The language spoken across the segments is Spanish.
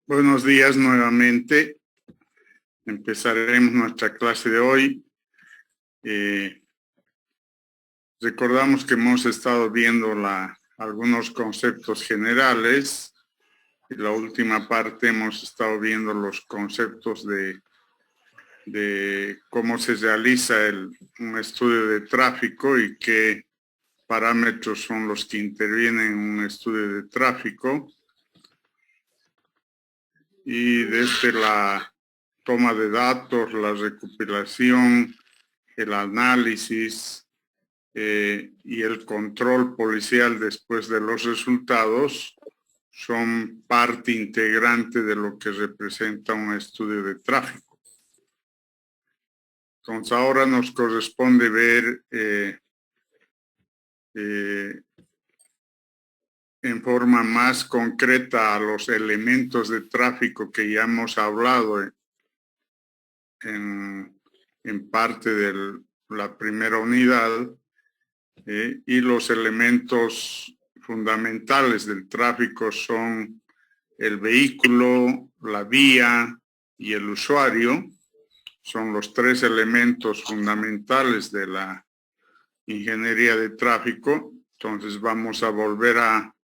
Buenos días nuevamente. Empezaremos nuestra clase de hoy. Recordamos que hemos estado viendo algunos conceptos generales. En la última parte hemos estado viendo los conceptos de cómo se realiza un estudio de tráfico y qué parámetros son los que intervienen en un estudio de tráfico. Y desde la toma de datos, la recopilación, el análisis y el control policial después de los resultados son parte integrante de lo que representa un estudio de tráfico. Entonces ahora nos corresponde ver en forma más concreta a los elementos de tráfico que ya hemos hablado en parte de la primera unidad, y los elementos fundamentales del tráfico son el vehículo, la vía y el usuario. Son los tres elementos fundamentales de la ingeniería de tráfico. Entonces vamos a volver a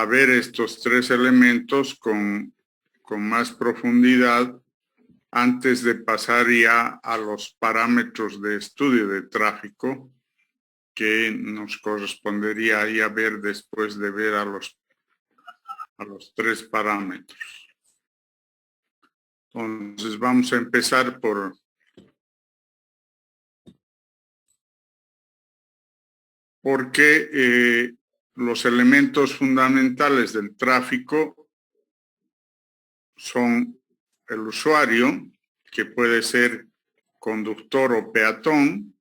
ver estos tres elementos con más profundidad antes de pasar ya a los parámetros de estudio de tráfico que nos correspondería ya ver después de ver a los tres parámetros. Entonces vamos a empezar porque los elementos fundamentales del tráfico son el usuario, que puede ser conductor o peatón,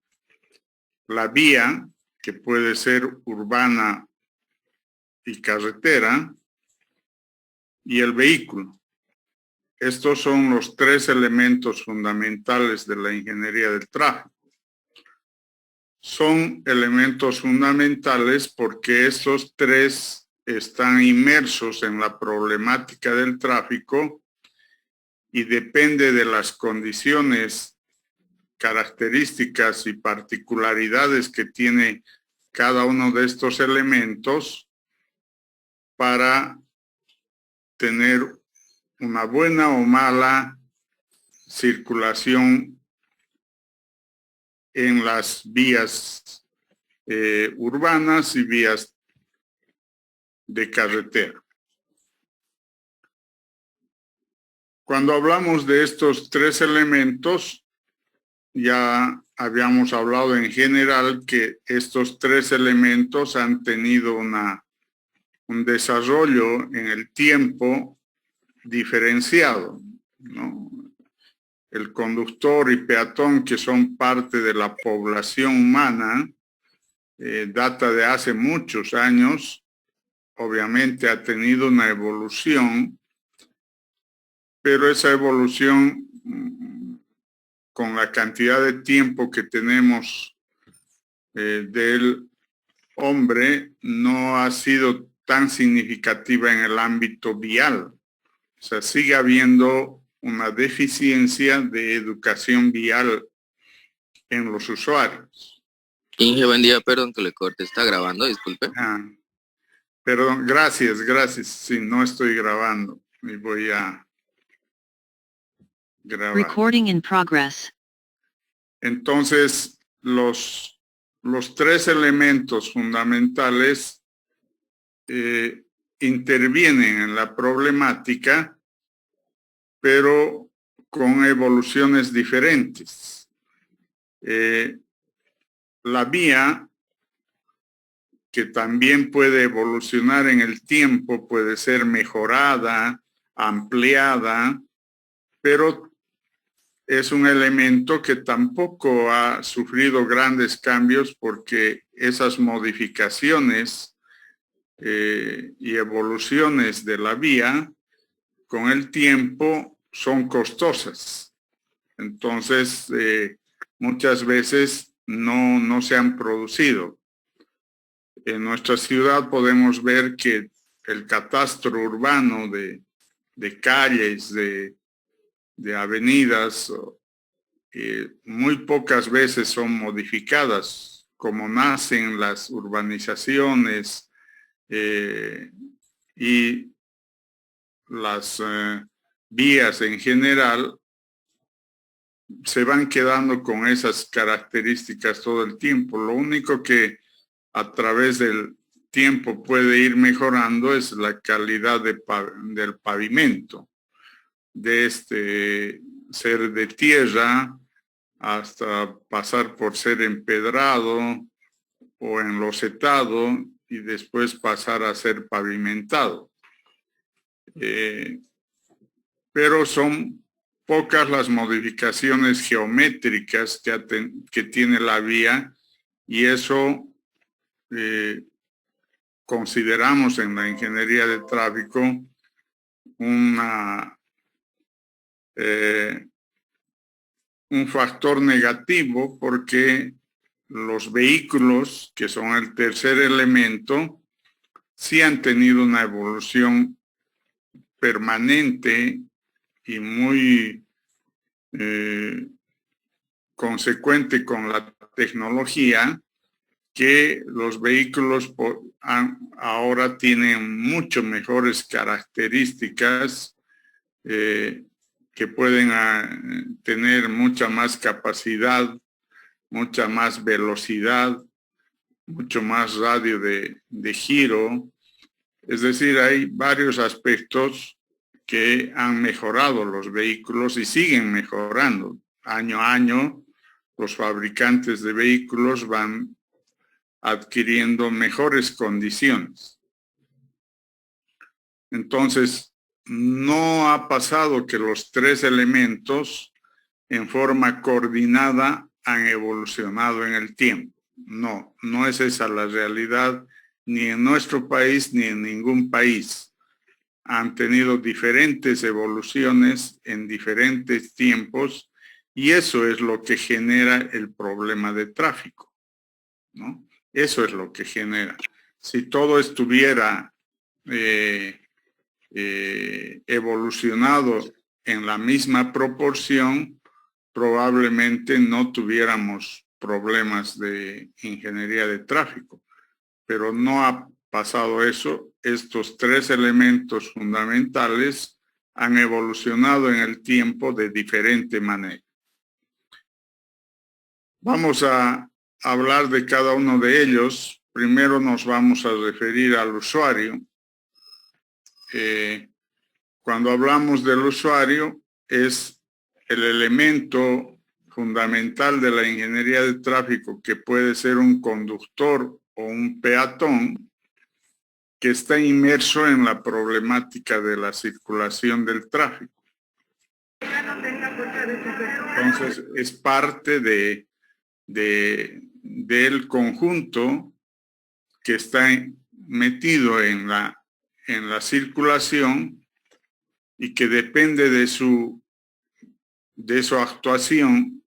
la vía, que puede ser urbana y carretera, y el vehículo. Estos son los tres elementos fundamentales de la ingeniería del tráfico. Son elementos fundamentales porque estos tres están inmersos en la problemática del tráfico y depende de las condiciones, características y particularidades que tiene cada uno de estos elementos para tener una buena o mala circulación en las vías urbanas y vías de carretera. Cuando hablamos de estos tres elementos, ya habíamos hablado en general que estos tres elementos han tenido un desarrollo en el tiempo diferenciado, ¿no? El conductor y peatón, que son parte de la población humana, data de hace muchos años. Obviamente ha tenido una evolución, pero esa evolución, con la cantidad de tiempo que tenemos del hombre, no ha sido tan significativa en el ámbito vial. O sea, sigue habiendo una deficiencia de educación vial en los usuarios. Inge, buen día, perdón que le corte, está grabando, disculpe. Perdón, gracias. Sí, no estoy grabando y voy a grabar. Recording in progress. Entonces, los tres elementos fundamentales intervienen en la problemática, pero con evoluciones diferentes. La vía, que también puede evolucionar en el tiempo, puede ser mejorada, ampliada, pero es un elemento que tampoco ha sufrido grandes cambios porque esas modificaciones y evoluciones de la vía con el tiempo son costosas. Entonces, muchas veces no se han producido. En nuestra ciudad podemos ver que el catastro urbano de calles, de avenidas, muy pocas veces son modificadas, como nacen las urbanizaciones y las vías en general, se van quedando con esas características todo el tiempo. Lo único que a través del tiempo puede ir mejorando es la calidad del pavimento, de ser de tierra hasta pasar por ser empedrado o enlosetado y después pasar a ser pavimentado. Pero son pocas las modificaciones geométricas que tiene la vía, y eso consideramos en la ingeniería de tráfico un factor negativo, porque los vehículos, que son el tercer elemento, sí han tenido una evolución permanente y muy consecuente con la tecnología, que los vehículos ahora tienen mucho mejores características, que pueden tener mucha más capacidad, mucha más velocidad, mucho más radio de giro. Es decir, hay varios aspectos que han mejorado los vehículos y siguen mejorando. Año a año, los fabricantes de vehículos van adquiriendo mejores condiciones. Entonces, no ha pasado que los tres elementos en forma coordinada han evolucionado en el tiempo. No, no es esa la realidad, ni en nuestro país ni en ningún país. Han tenido diferentes evoluciones en diferentes tiempos, y eso es lo que genera el problema de tráfico, ¿no? Eso es lo que genera. Si todo estuviera evolucionado en la misma proporción, probablemente no tuviéramos problemas de ingeniería de tráfico, pero no ha pasado eso. Estos tres elementos fundamentales han evolucionado en el tiempo de diferente manera. Vamos a hablar de cada uno de ellos. Primero nos vamos a referir al usuario. Cuando hablamos del usuario, es el elemento fundamental de la ingeniería de tráfico, que puede ser un conductor o un peatón, que está inmerso en la problemática de la circulación del tráfico. Entonces, es parte del conjunto que está metido en la circulación, y que depende de su actuación,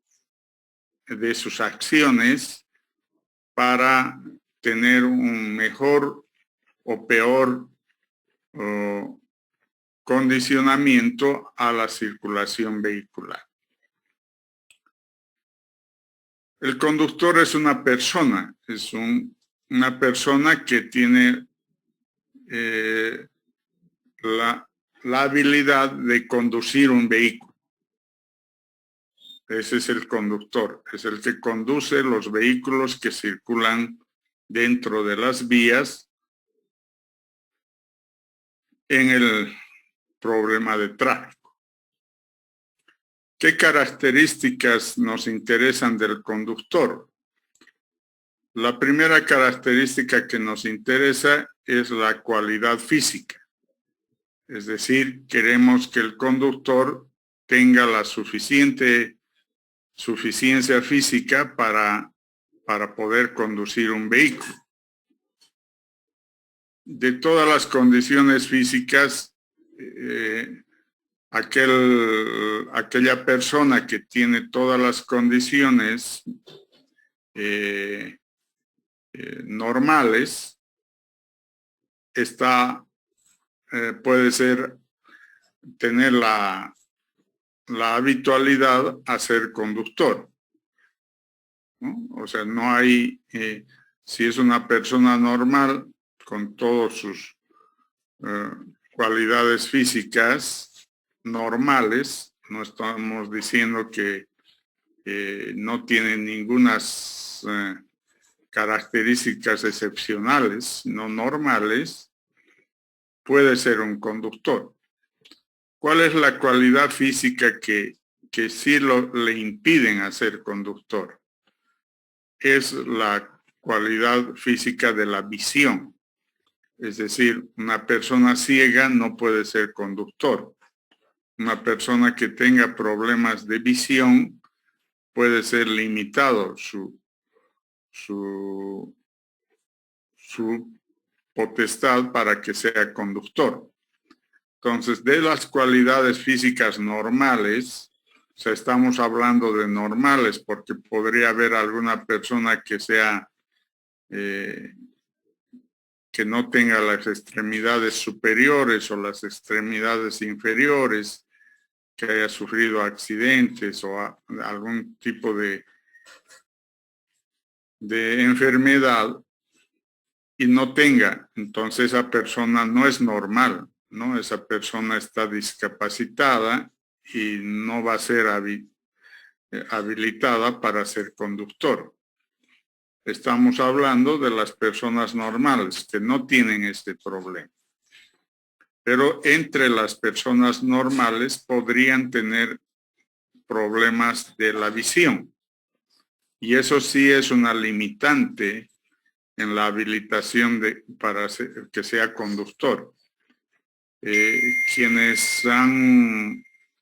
de sus acciones, para tener un mejor o peor condicionamiento a la circulación vehicular. El conductor es una persona, una persona que tiene la habilidad de conducir un vehículo. Ese es el conductor, es el que conduce los vehículos que circulan dentro de las vías en el problema de tráfico. ¿Qué características nos interesan del conductor? La primera característica que nos interesa es la cualidad física. Es decir, queremos que el conductor tenga la suficiencia física para poder conducir un vehículo. De todas las condiciones físicas, aquella persona que tiene todas las condiciones normales puede ser tener la habitualidad a ser conductor, ¿no? O sea, no hay, si es una persona normal con todas sus cualidades físicas normales, no estamos diciendo que no tiene ninguna características excepcionales, no normales, puede ser un conductor. ¿Cuál es la cualidad física que sí le impiden a ser conductor? Es la cualidad física de la visión. Es decir, una persona ciega no puede ser conductor. Una persona que tenga problemas de visión puede ser limitado su potestad para que sea conductor. Entonces, de las cualidades físicas normales, o sea, estamos hablando de normales porque podría haber alguna persona que sea, que no tenga las extremidades superiores o las extremidades inferiores, que haya sufrido accidentes o algún tipo de enfermedad y no tenga, entonces esa persona no es normal, ¿no? Esa persona está discapacitada y no va a ser habilitada para ser conductor. Estamos hablando de las personas normales que no tienen este problema. Pero entre las personas normales podrían tener problemas de la visión. Y eso sí es una limitante en la habilitación para que sea conductor.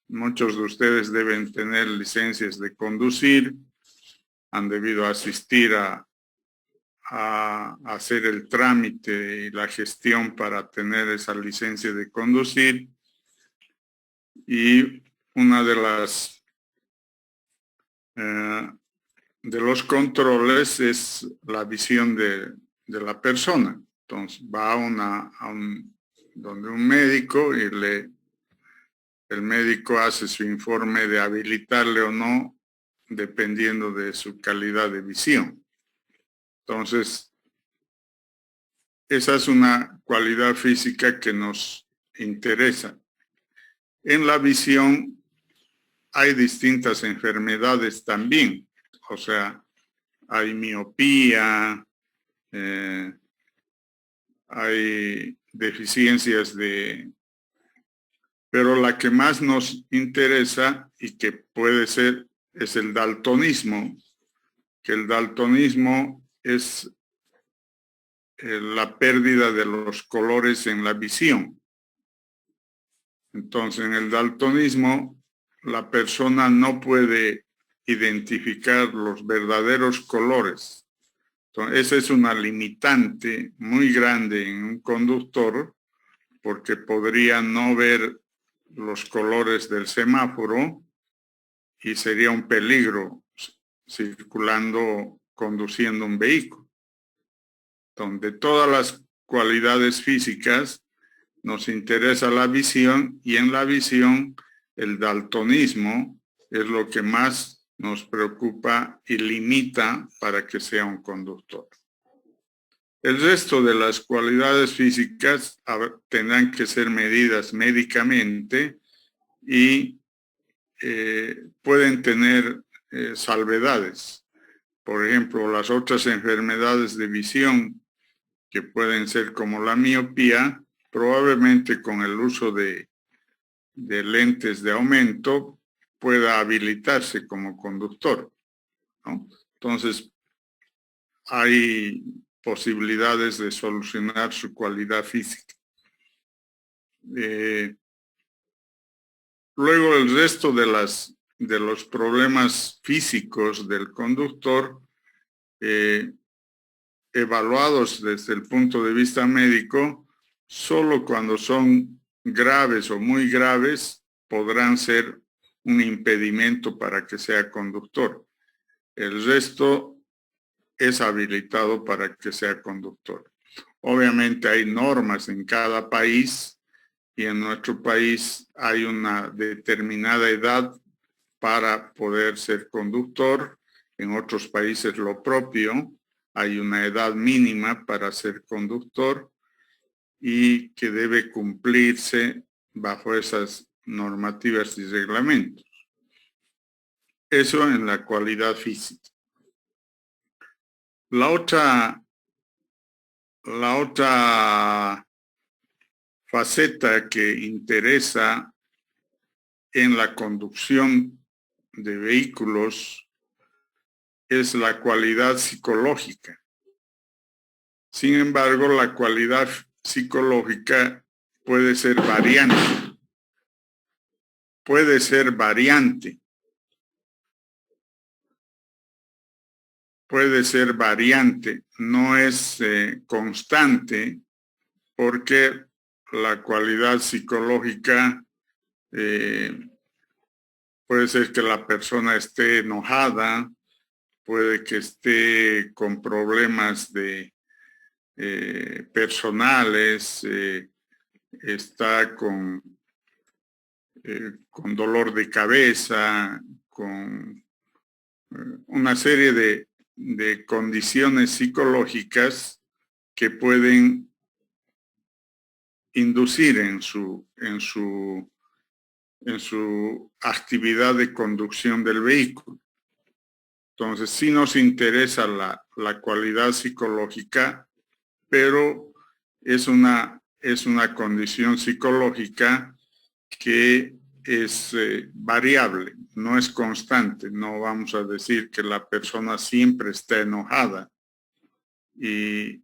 Muchos de ustedes deben tener licencias de conducir, han debido asistir a hacer el trámite y la gestión para tener esa licencia de conducir. Y una de los controles es la visión de la persona. Entonces va donde un médico y el médico hace su informe de habilitarle o no, dependiendo de su calidad de visión. Entonces, esa es una cualidad física que nos interesa. En la visión hay distintas enfermedades también. O sea, hay miopía, hay deficiencias pero la que más nos interesa y que puede ser es el daltonismo, que el daltonismo es la pérdida de los colores en la visión. Entonces, en el daltonismo, la persona no puede identificar los verdaderos colores. Entonces, esa es una limitante muy grande en un conductor porque podría no ver los colores del semáforo y sería un peligro conduciendo un vehículo. Donde todas las cualidades físicas nos interesa la visión y en la visión el daltonismo es lo que más nos preocupa y limita para que sea un conductor. El resto de las cualidades físicas tendrán que ser medidas médicamente y pueden tener salvedades. Por ejemplo, las otras enfermedades de visión que pueden ser como la miopía, probablemente con el uso de lentes de aumento pueda habilitarse como conductor, ¿no? Entonces, hay posibilidades de solucionar su cualidad física. Luego, el resto de los problemas físicos del conductor, evaluados desde el punto de vista médico, solo cuando son graves o muy graves podrán ser un impedimento para que sea conductor. El resto es habilitado para que sea conductor. Obviamente hay normas en cada país y en nuestro país hay una determinada edad para poder ser conductor. En otros países lo propio, hay una edad mínima para ser conductor y que debe cumplirse bajo esas normativas y reglamentos. Eso en la cualidad física. La otra faceta que interesa en la conducción de vehículos es la cualidad psicológica. Sin embargo, la cualidad psicológica puede ser variante. Puede ser variante. Puede ser variante, no es constante, porque la cualidad psicológica puede ser que la persona esté enojada, puede que esté con problemas personales, está con dolor de cabeza, con una serie de condiciones psicológicas que pueden inducir en su actividad de conducción del vehículo. Entonces, sí nos interesa la cualidad psicológica, pero es una condición psicológica que es variable, no es constante. No vamos a decir que la persona siempre está enojada y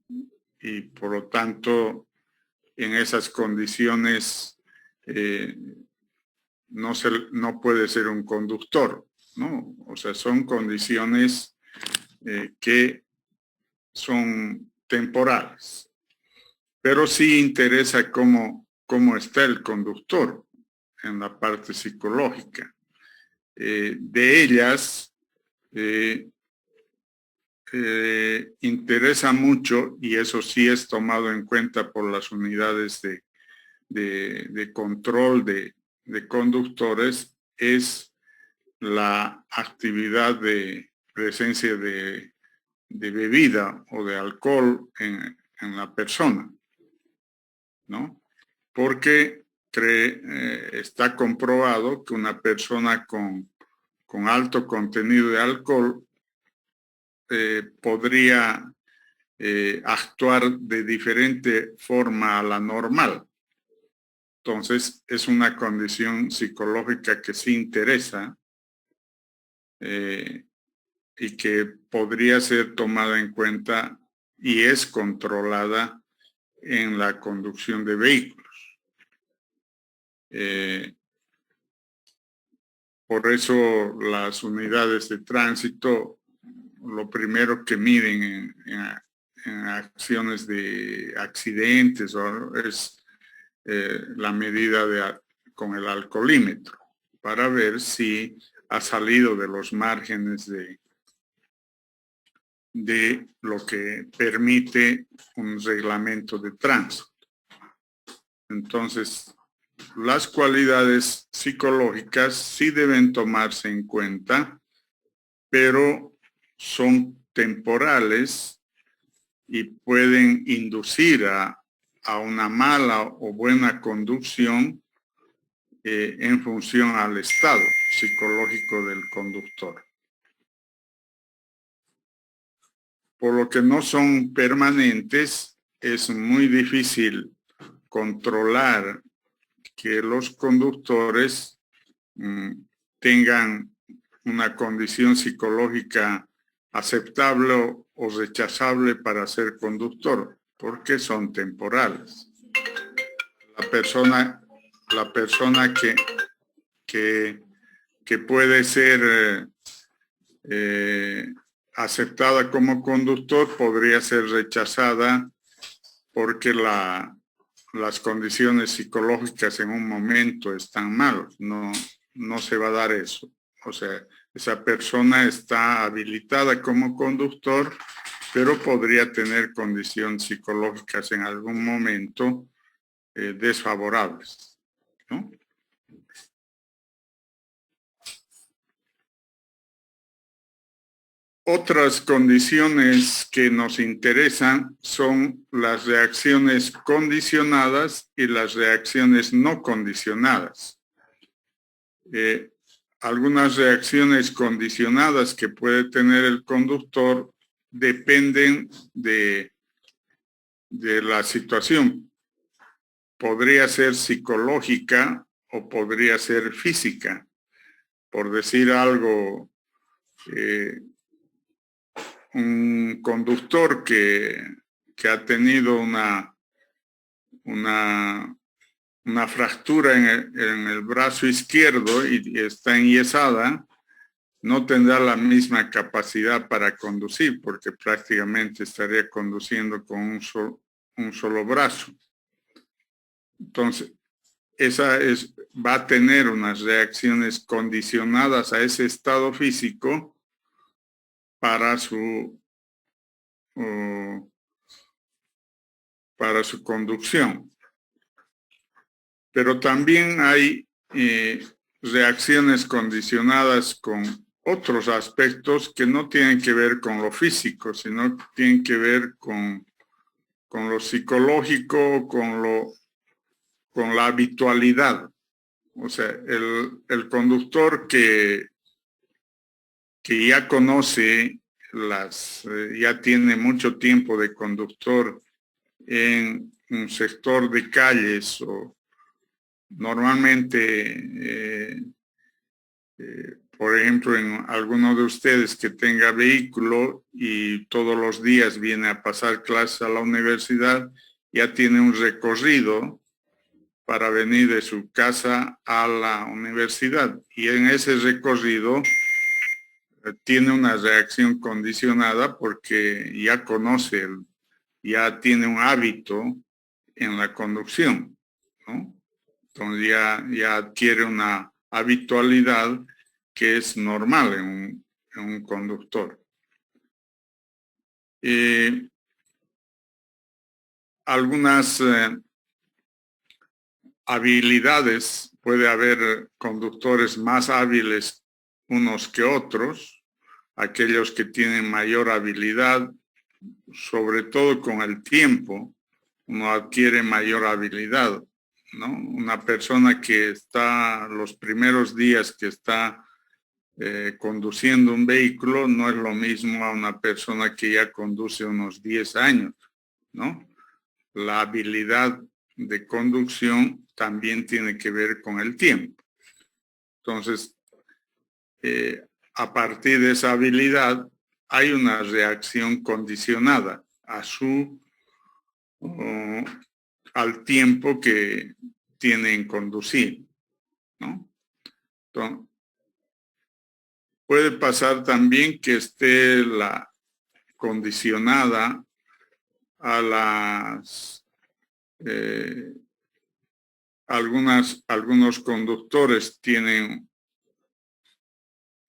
por lo tanto en esas condiciones no puede ser un conductor, ¿no? O sea, son condiciones que son temporales, pero sí interesa cómo está el conductor en la parte psicológica. De ellas, interesa mucho, y eso sí es tomado en cuenta por las unidades de control de conductores, es la actividad de presencia de bebida o de alcohol en la persona, ¿no? Porque está comprobado que una persona con alto contenido de alcohol podría actuar de diferente forma a la normal. Entonces, es una condición psicológica que sí interesa y que podría ser tomada en cuenta y es controlada en la conducción de vehículos. Por eso las unidades de tránsito, lo primero que miden en acciones de accidentes es la medida con el alcoholímetro, para ver si ha salido de los márgenes de lo que permite un reglamento de tránsito. Entonces, las cualidades psicológicas sí deben tomarse en cuenta, pero son temporales y pueden inducir a una mala o buena conducción en función al estado psicológico del conductor. Por lo que no son permanentes, es muy difícil controlar que los conductores tengan una condición psicológica aceptable o rechazable para ser conductor, porque son temporales. La persona que puede ser aceptada como conductor podría ser rechazada porque las condiciones psicológicas en un momento están mal. No se va a dar eso. O sea, esa persona está habilitada como conductor, pero podría tener condiciones psicológicas en algún momento desfavorables, ¿no? Otras condiciones que nos interesan son las reacciones condicionadas y las reacciones no condicionadas. Algunas reacciones condicionadas que puede tener el conductor dependen de la situación. Podría ser psicológica o podría ser física. Por decir algo, un conductor que ha tenido una fractura en el brazo izquierdo y está enyesada, no tendrá la misma capacidad para conducir porque prácticamente estaría conduciendo con un solo brazo. Entonces, va a tener unas reacciones condicionadas a ese estado físico para su conducción. Pero también hay reacciones condicionadas con otros aspectos que no tienen que ver con lo físico, sino que tienen que ver con lo psicológico, con la habitualidad. O sea, el conductor que ya conoce ya tiene mucho tiempo de conductor en un sector de calles o normalmente, por ejemplo, en alguno de ustedes que tenga vehículo y todos los días viene a pasar clases a la universidad, ya tiene un recorrido para venir de su casa a la universidad. Y en ese recorrido tiene una reacción condicionada porque ya conoce, ya tiene un hábito en la conducción, ¿no? Entonces ya adquiere una habitualidad que es normal en un conductor. Algunas habilidades, puede haber conductores más hábiles unos que otros, aquellos que tienen mayor habilidad, sobre todo con el tiempo, uno adquiere mayor habilidad, ¿no? Una persona que está los primeros días que está conduciendo un vehículo no es lo mismo a una persona que ya conduce unos 10 años, ¿no? La habilidad de conducción también tiene que ver con el tiempo. Entonces, a partir de esa habilidad hay una reacción condicionada al tiempo que tiene en conducir, ¿no? Entonces, puede pasar también que esté condicionada a algunos conductores tienen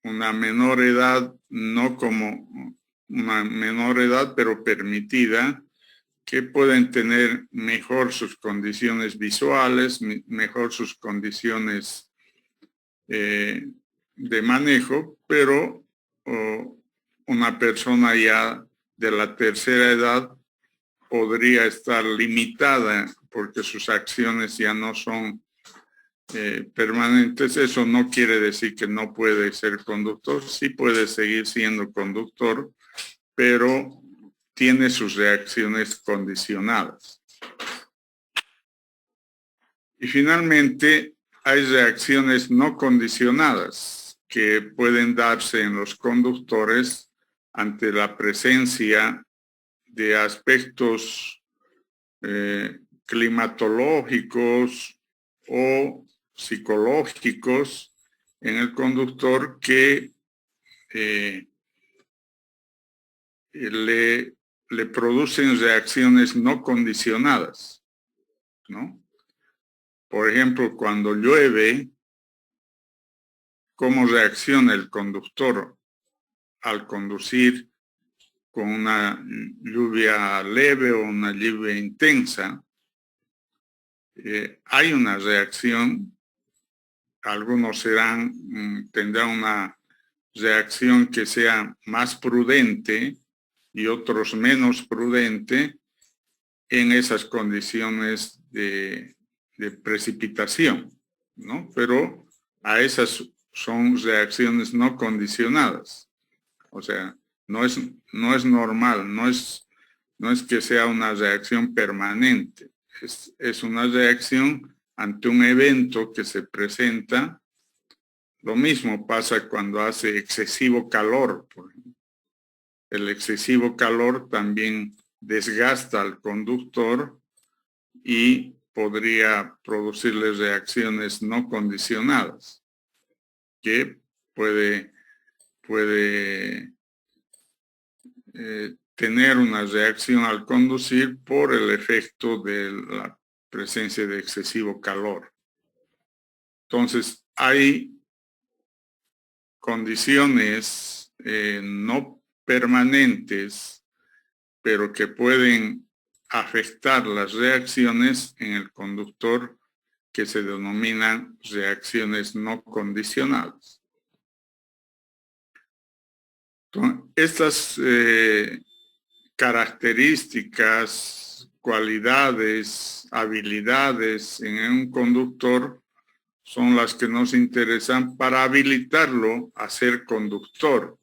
una menor edad, no como una menor edad, pero permitida, que pueden tener mejor sus condiciones visuales, mejor sus condiciones de manejo, pero una persona ya de la tercera edad podría estar limitada porque sus acciones ya no son permanentes. Eso no quiere decir que no puede ser conductor, sí puede seguir siendo conductor, pero tiene sus reacciones condicionadas. Y finalmente, hay reacciones no condicionadas que pueden darse en los conductores ante la presencia de aspectos climatológicos o psicológicos en el conductor que le producen reacciones no condicionadas, ¿no? Por ejemplo, cuando llueve, ¿cómo reacciona el conductor al conducir con una lluvia leve o una lluvia intensa? hay una reacción, algunos tendrán una reacción que sea más prudente y otros menos prudente en esas condiciones de precipitación, ¿no? Pero a esas son reacciones no condicionadas. O sea, no es normal, no es que sea una reacción permanente, es una reacción ante un evento que se presenta. Lo mismo pasa cuando hace excesivo calor. Por ejemplo. El excesivo calor también desgasta al conductor y podría producirle reacciones no condicionadas que puede tener una reacción al conducir por el efecto de la presencia de excesivo calor. Entonces, hay condiciones no permanentes, pero que pueden afectar las reacciones en el conductor, que se denominan reacciones no condicionadas. Entonces, estas características, cualidades, habilidades en un conductor son las que nos interesan para habilitarlo a ser conductor.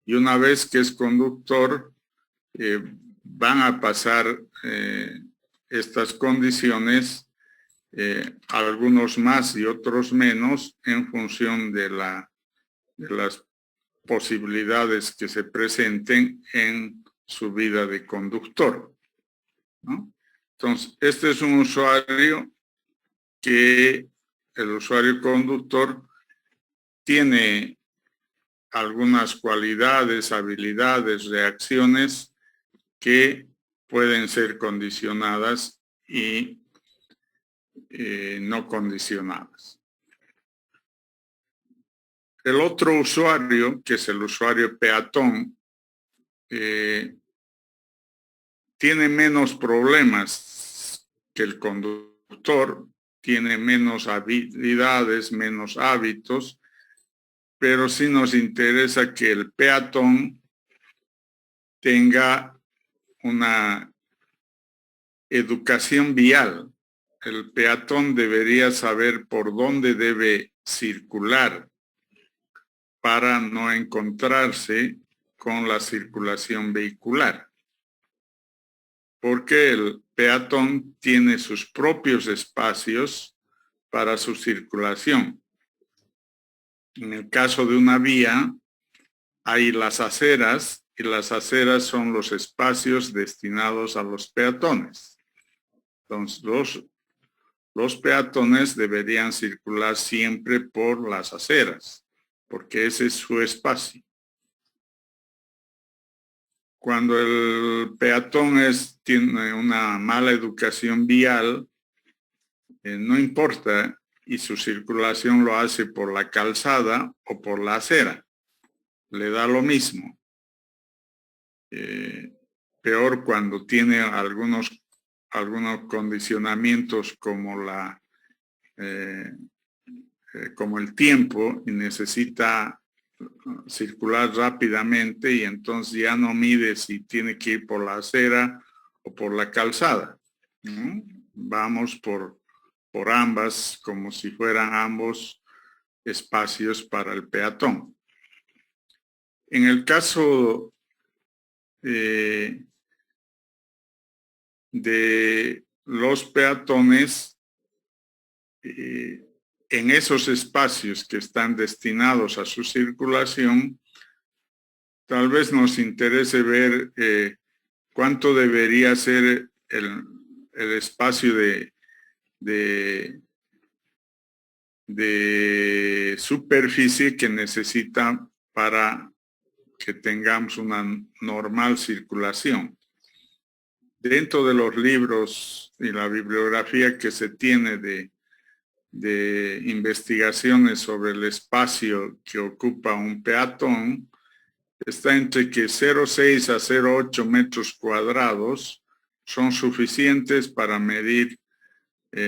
Y una vez que es conductor, van a pasar estas condiciones, algunos más y otros menos, en función de las posibilidades que se presenten en su vida de conductor, ¿no? Entonces, este es un usuario que el usuario conductor tiene algunas cualidades, habilidades, reacciones que pueden ser condicionadas y no condicionadas. El otro usuario, que es el usuario peatón, tiene menos problemas que el conductor, tiene menos habilidades, menos hábitos, pero sí nos interesa que el peatón tenga una educación vial. El peatón debería saber por dónde debe circular para no encontrarse con la circulación vehicular. Porque el peatón tiene sus propios espacios para su circulación. En el caso de una vía, hay las aceras, y las aceras son los espacios destinados a los peatones. Entonces, los peatones deberían circular siempre por las aceras, porque ese es su espacio. Cuando el peatón tiene una mala educación vial, no importa, y su circulación lo hace por la calzada o por la acera. Le da lo mismo. Peor cuando tiene algunos condicionamientos como como el tiempo, y necesita circular rápidamente, y entonces ya no mide si tiene que ir por la acera o por la calzada, ¿no? Vamos por ambas, como si fueran ambos espacios para el peatón. En el caso de los peatones, en esos espacios que están destinados a su circulación, tal vez nos interese ver cuánto debería ser el espacio de superficie que necesita para que tengamos una normal circulación. Dentro de los libros y la bibliografía que se tiene de investigaciones sobre el espacio que ocupa un peatón, está entre que 0,6 a 0,8 metros cuadrados son suficientes para medir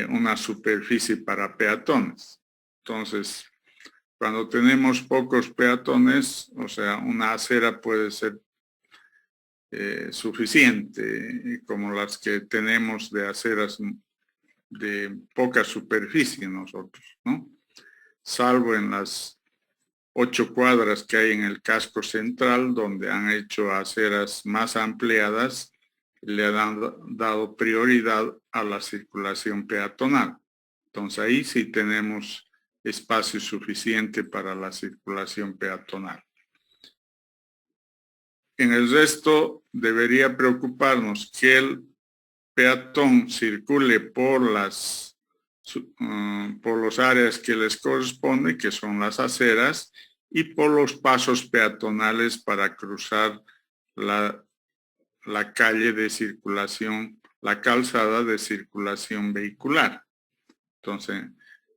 una superficie para peatones. Entonces, cuando tenemos pocos peatones, o sea, una acera puede ser suficiente, como las que tenemos de aceras de poca superficie nosotros, ¿no? Salvo en las 8 cuadras que hay en el casco central, donde han hecho aceras más ampliadas, le han dado prioridad a la circulación peatonal. Entonces ahí sí tenemos espacio suficiente para la circulación peatonal. En el resto debería preocuparnos que el peatón circule por las áreas que les corresponden, que son las aceras, y por los pasos peatonales para cruzar la calle de circulación, la calzada de circulación vehicular. Entonces,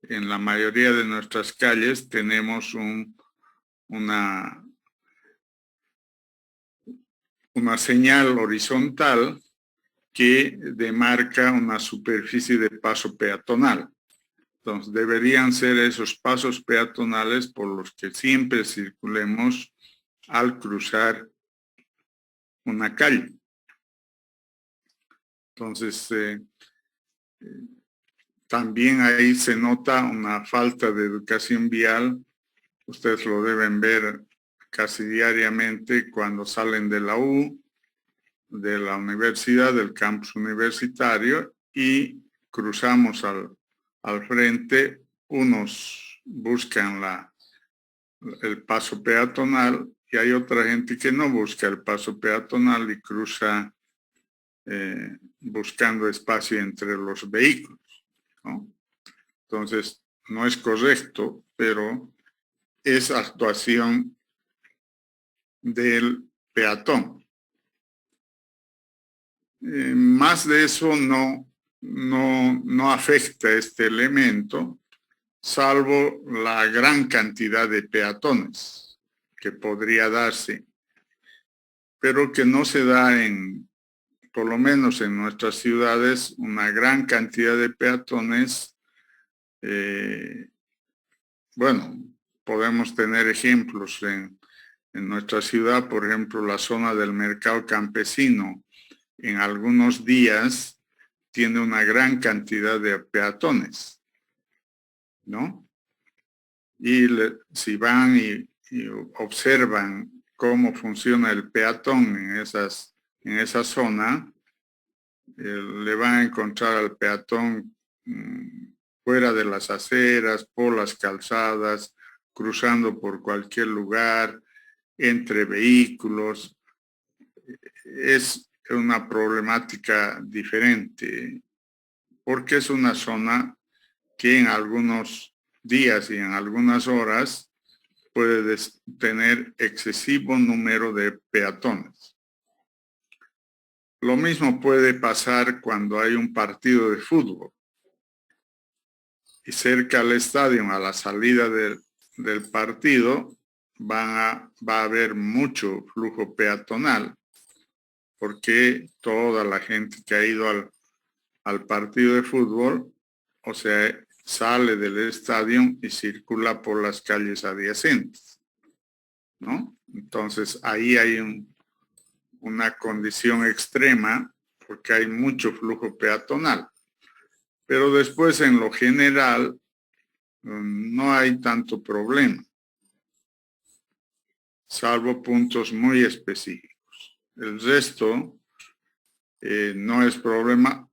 en la mayoría de nuestras calles tenemos una señal horizontal que demarca una superficie de paso peatonal. Entonces, deberían ser esos pasos peatonales por los que siempre circulemos al cruzar una calle. Entonces, también ahí se nota una falta de educación vial. Ustedes lo deben ver casi diariamente cuando salen de la U, de la universidad, del campus universitario, y cruzamos al frente. Unos buscan el paso peatonal y hay otra gente que no busca el paso peatonal y cruza buscando espacio entre los vehículos, ¿no? Entonces, no es correcto, pero es actuación del peatón. Más de eso no afecta este elemento, salvo la gran cantidad de peatones que podría darse, pero que no se da por lo menos en nuestras ciudades, una gran cantidad de peatones. Bueno, podemos tener ejemplos en nuestra ciudad, por ejemplo, la zona del mercado campesino, en algunos días tiene una gran cantidad de peatones, ¿no? Y si van y observan cómo funciona el peatón en esa zona, le van a encontrar al peatón fuera de las aceras, por las calzadas, cruzando por cualquier lugar, entre vehículos. Es una problemática diferente, porque es una zona que en algunos días y en algunas horas puede tener excesivo número de peatones. Lo mismo puede pasar cuando hay un partido de fútbol y cerca al estadio, a la salida del partido, va a haber mucho flujo peatonal, porque toda la gente que ha ido al partido de fútbol, o sea, sale del estadio y circula por las calles adyacentes, ¿no? Entonces, ahí hay una condición extrema porque hay mucho flujo peatonal. Pero después, en lo general, no hay tanto problema, salvo puntos muy específicos. El resto no es problema,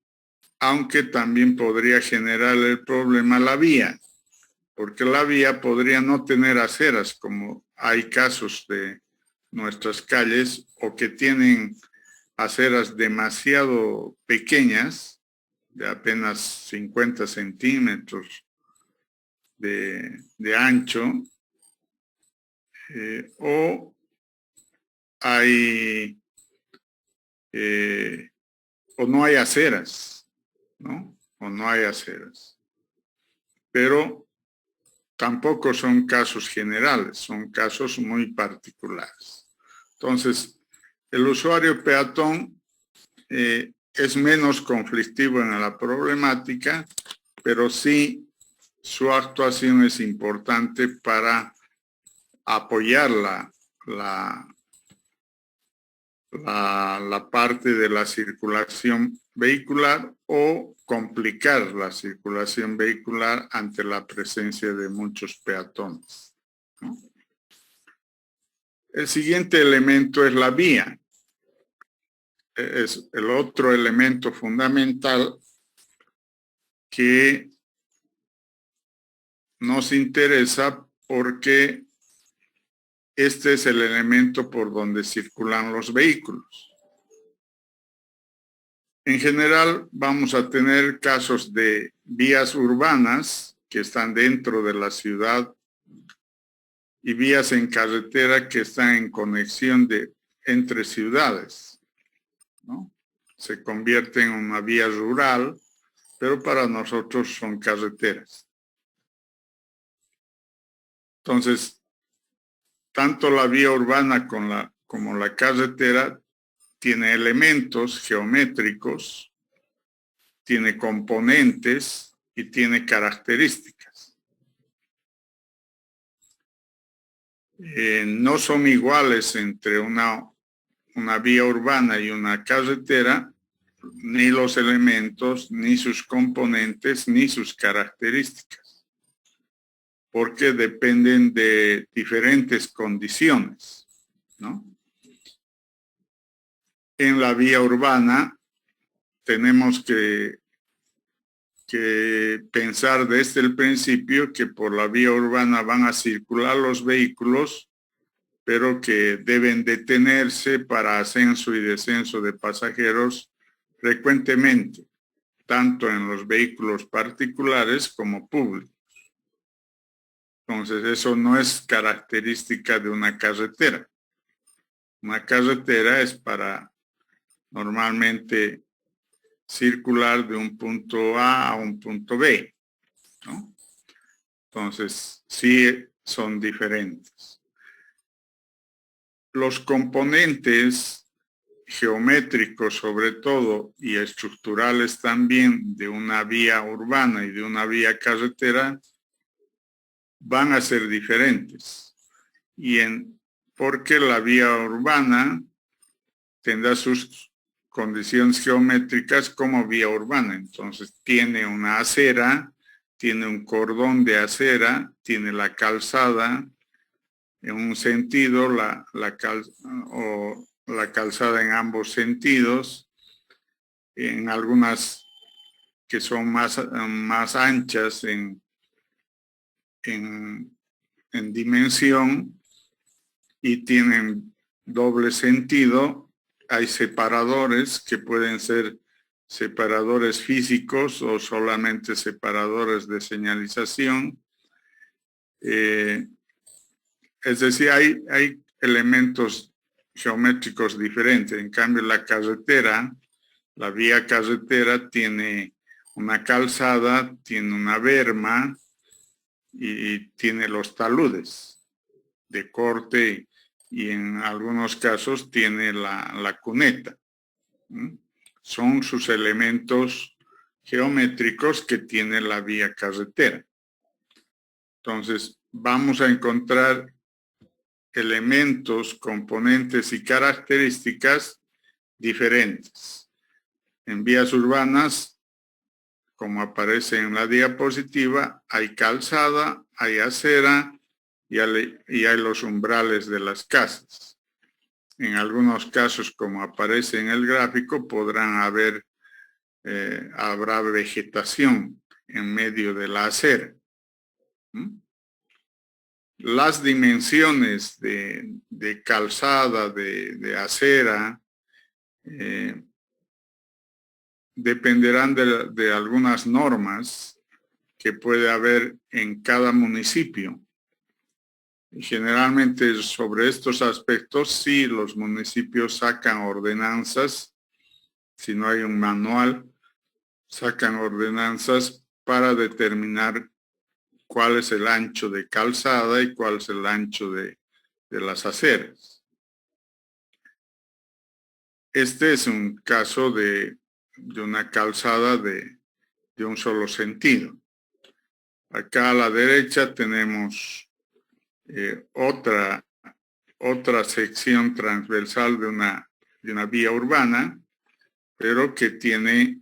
aunque también podría generar el problema la vía, porque la vía podría no tener aceras, como hay casos de nuestras calles, o que tienen aceras demasiado pequeñas, de apenas 50 centímetros de ancho, o no hay aceras, ¿no? O no hay aceras. Pero tampoco son casos generales, son casos muy particulares. Entonces, el usuario peatón es menos conflictivo en la problemática pero sí su actuación es importante para apoyar la parte de la circulación vehicular o complicar la circulación vehicular ante la presencia de muchos peatones, ¿no? El siguiente elemento es la vía. Es el otro elemento fundamental que nos interesa porque este es el elemento por donde circulan los vehículos. En general, vamos a tener casos de vías urbanas que están dentro de la ciudad y vías en carretera que están en conexión entre ciudades, ¿no? Se convierte en una vía rural, pero para nosotros son carreteras. Entonces, tanto la vía urbana como la carretera tiene elementos geométricos, tiene componentes y tiene características. No son iguales entre una vía urbana y una carretera, ni los elementos, ni sus componentes, ni sus características, porque dependen de diferentes condiciones, ¿no? En la vía urbana tenemos que pensar desde el principio que por la vía urbana van a circular los vehículos, pero que deben detenerse para ascenso y descenso de pasajeros frecuentemente, tanto en los vehículos particulares como públicos. Entonces, eso no es característica de una carretera. Una carretera es para normalmente circular de un punto A a un punto B, ¿no? Entonces, sí son diferentes. Los componentes geométricos sobre todo y estructurales también de una vía urbana y de una vía carretera van a ser diferentes. Porque la vía urbana tendrá sus condiciones geométricas como vía urbana. Entonces tiene una acera, tiene un cordón de acera, tiene la calzada en un sentido, la calzada en ambos sentidos, en algunas que son más anchas en dimensión y tienen doble sentido. Hay separadores que pueden ser separadores físicos o solamente separadores de señalización. Es decir, hay elementos geométricos diferentes. En cambio, la vía carretera tiene una calzada, tiene una berma y tiene los taludes de corte y en algunos casos tiene la cuneta. Son sus elementos geométricos que tiene la vía carretera. Entonces, vamos a encontrar elementos, componentes y características diferentes. En vías urbanas, como aparece en la diapositiva, hay calzada, hay acera y hay los umbrales de las casas. En algunos casos, como aparece en el gráfico, habrá vegetación en medio de la acera. Las dimensiones de calzada, de acera, dependerán de algunas normas que puede haber en cada municipio. Y generalmente sobre estos aspectos, sí, los municipios sacan ordenanzas, si no hay un manual, sacan ordenanzas para determinar cuál es el ancho de calzada y cuál es el ancho de las aceras. Este es un caso de una calzada de de un solo sentido. Acá a la derecha tenemos otra sección transversal de una vía urbana, pero que tiene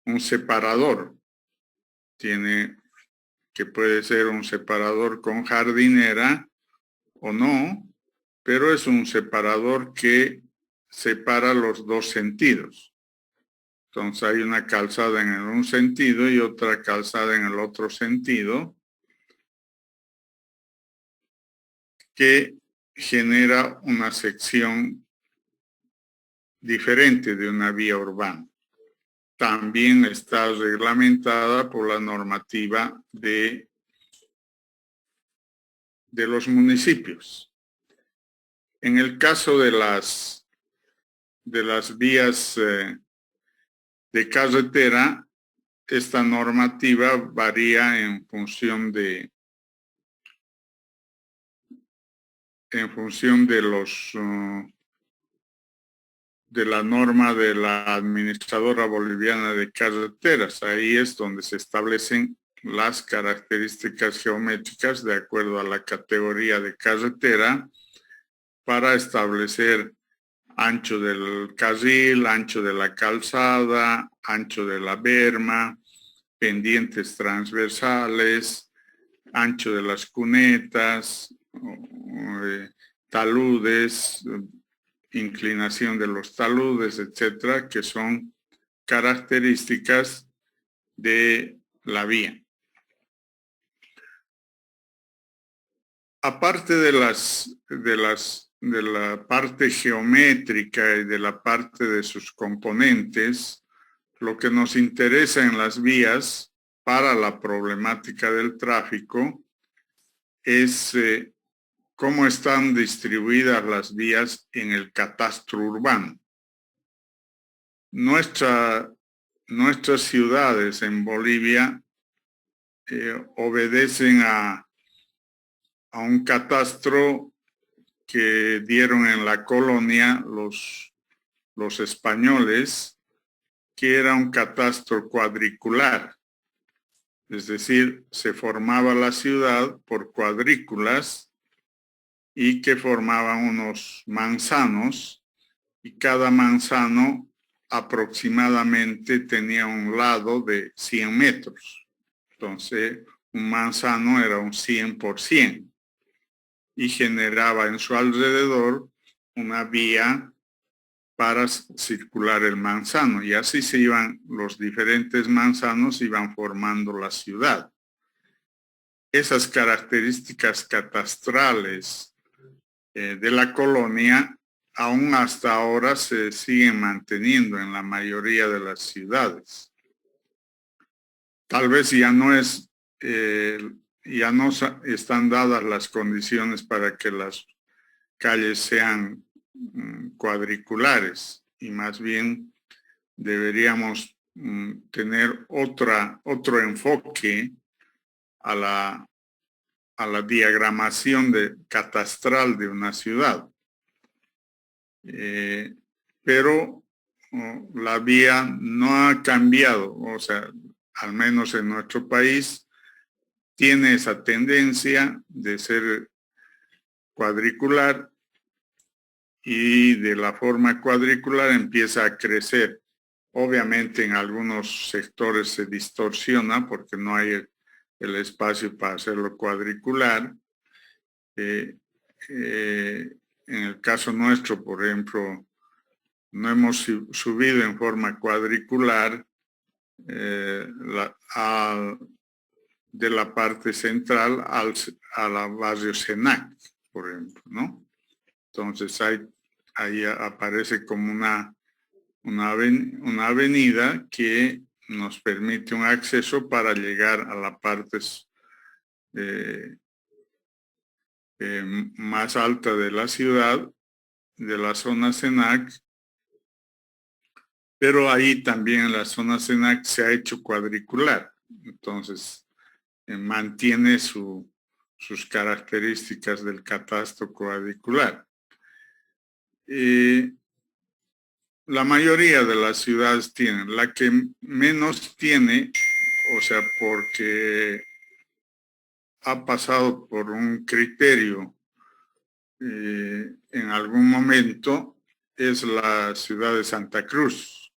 un separador. Tiene que puede ser un separador con jardinera o no, pero es un separador que separa los dos sentidos. Entonces hay una calzada en un sentido y otra calzada en el otro sentido que genera una sección diferente de una vía urbana. También está reglamentada por la normativa de los municipios. En el caso de las vías de carretera, esta normativa varía en función de de la norma de la Administradora Boliviana de Carreteras. Ahí es donde se establecen las características geométricas de acuerdo a la categoría de carretera para establecer ancho del carril, ancho de la calzada, ancho de la berma, pendientes transversales, ancho de las cunetas, taludes, inclinación de los taludes, etcétera, que son características de la vía. Aparte de la parte geométrica y de la parte de sus componentes, lo que nos interesa en las vías para la problemática del tráfico es cómo están distribuidas las vías en el catastro urbano. Nuestras ciudades en Bolivia obedecen a un catastro que dieron en la colonia los españoles, que era un catastro cuadricular. Es decir, se formaba la ciudad por cuadrículas y que formaban unos manzanos, y cada manzano aproximadamente tenía un lado de 100 metros. Entonces, un manzano era un 100 por 100 y generaba en su alrededor una vía para circular el manzano, y así se iban los diferentes manzanos, iban formando la ciudad. Esas características catastrales de la colonia aún hasta ahora se siguen manteniendo en la mayoría de las ciudades. Tal vez ya no están dadas las condiciones para que las calles sean cuadriculares, y más bien deberíamos tener otro enfoque a la diagramación catastral de una ciudad. Pero la vía no ha cambiado, o sea, al menos en nuestro país tiene esa tendencia de ser cuadricular, y de la forma cuadricular empieza a crecer. Obviamente en algunos sectores se distorsiona porque no hay el espacio para hacerlo cuadricular. En el caso nuestro, por ejemplo, no hemos subido en forma cuadricular de la parte central a la barrio Senac, por ejemplo, ¿no? Entonces ahí aparece como una avenida que nos permite un acceso para llegar a la parte más alta de la ciudad, de la zona Senac, pero ahí también en la zona Senac se ha hecho cuadricular. Entonces mantiene sus características del catastro cuadricular. la mayoría de las ciudades tienen. La que menos tiene, o sea, porque ha pasado por un criterio en algún momento, es la ciudad de Santa Cruz.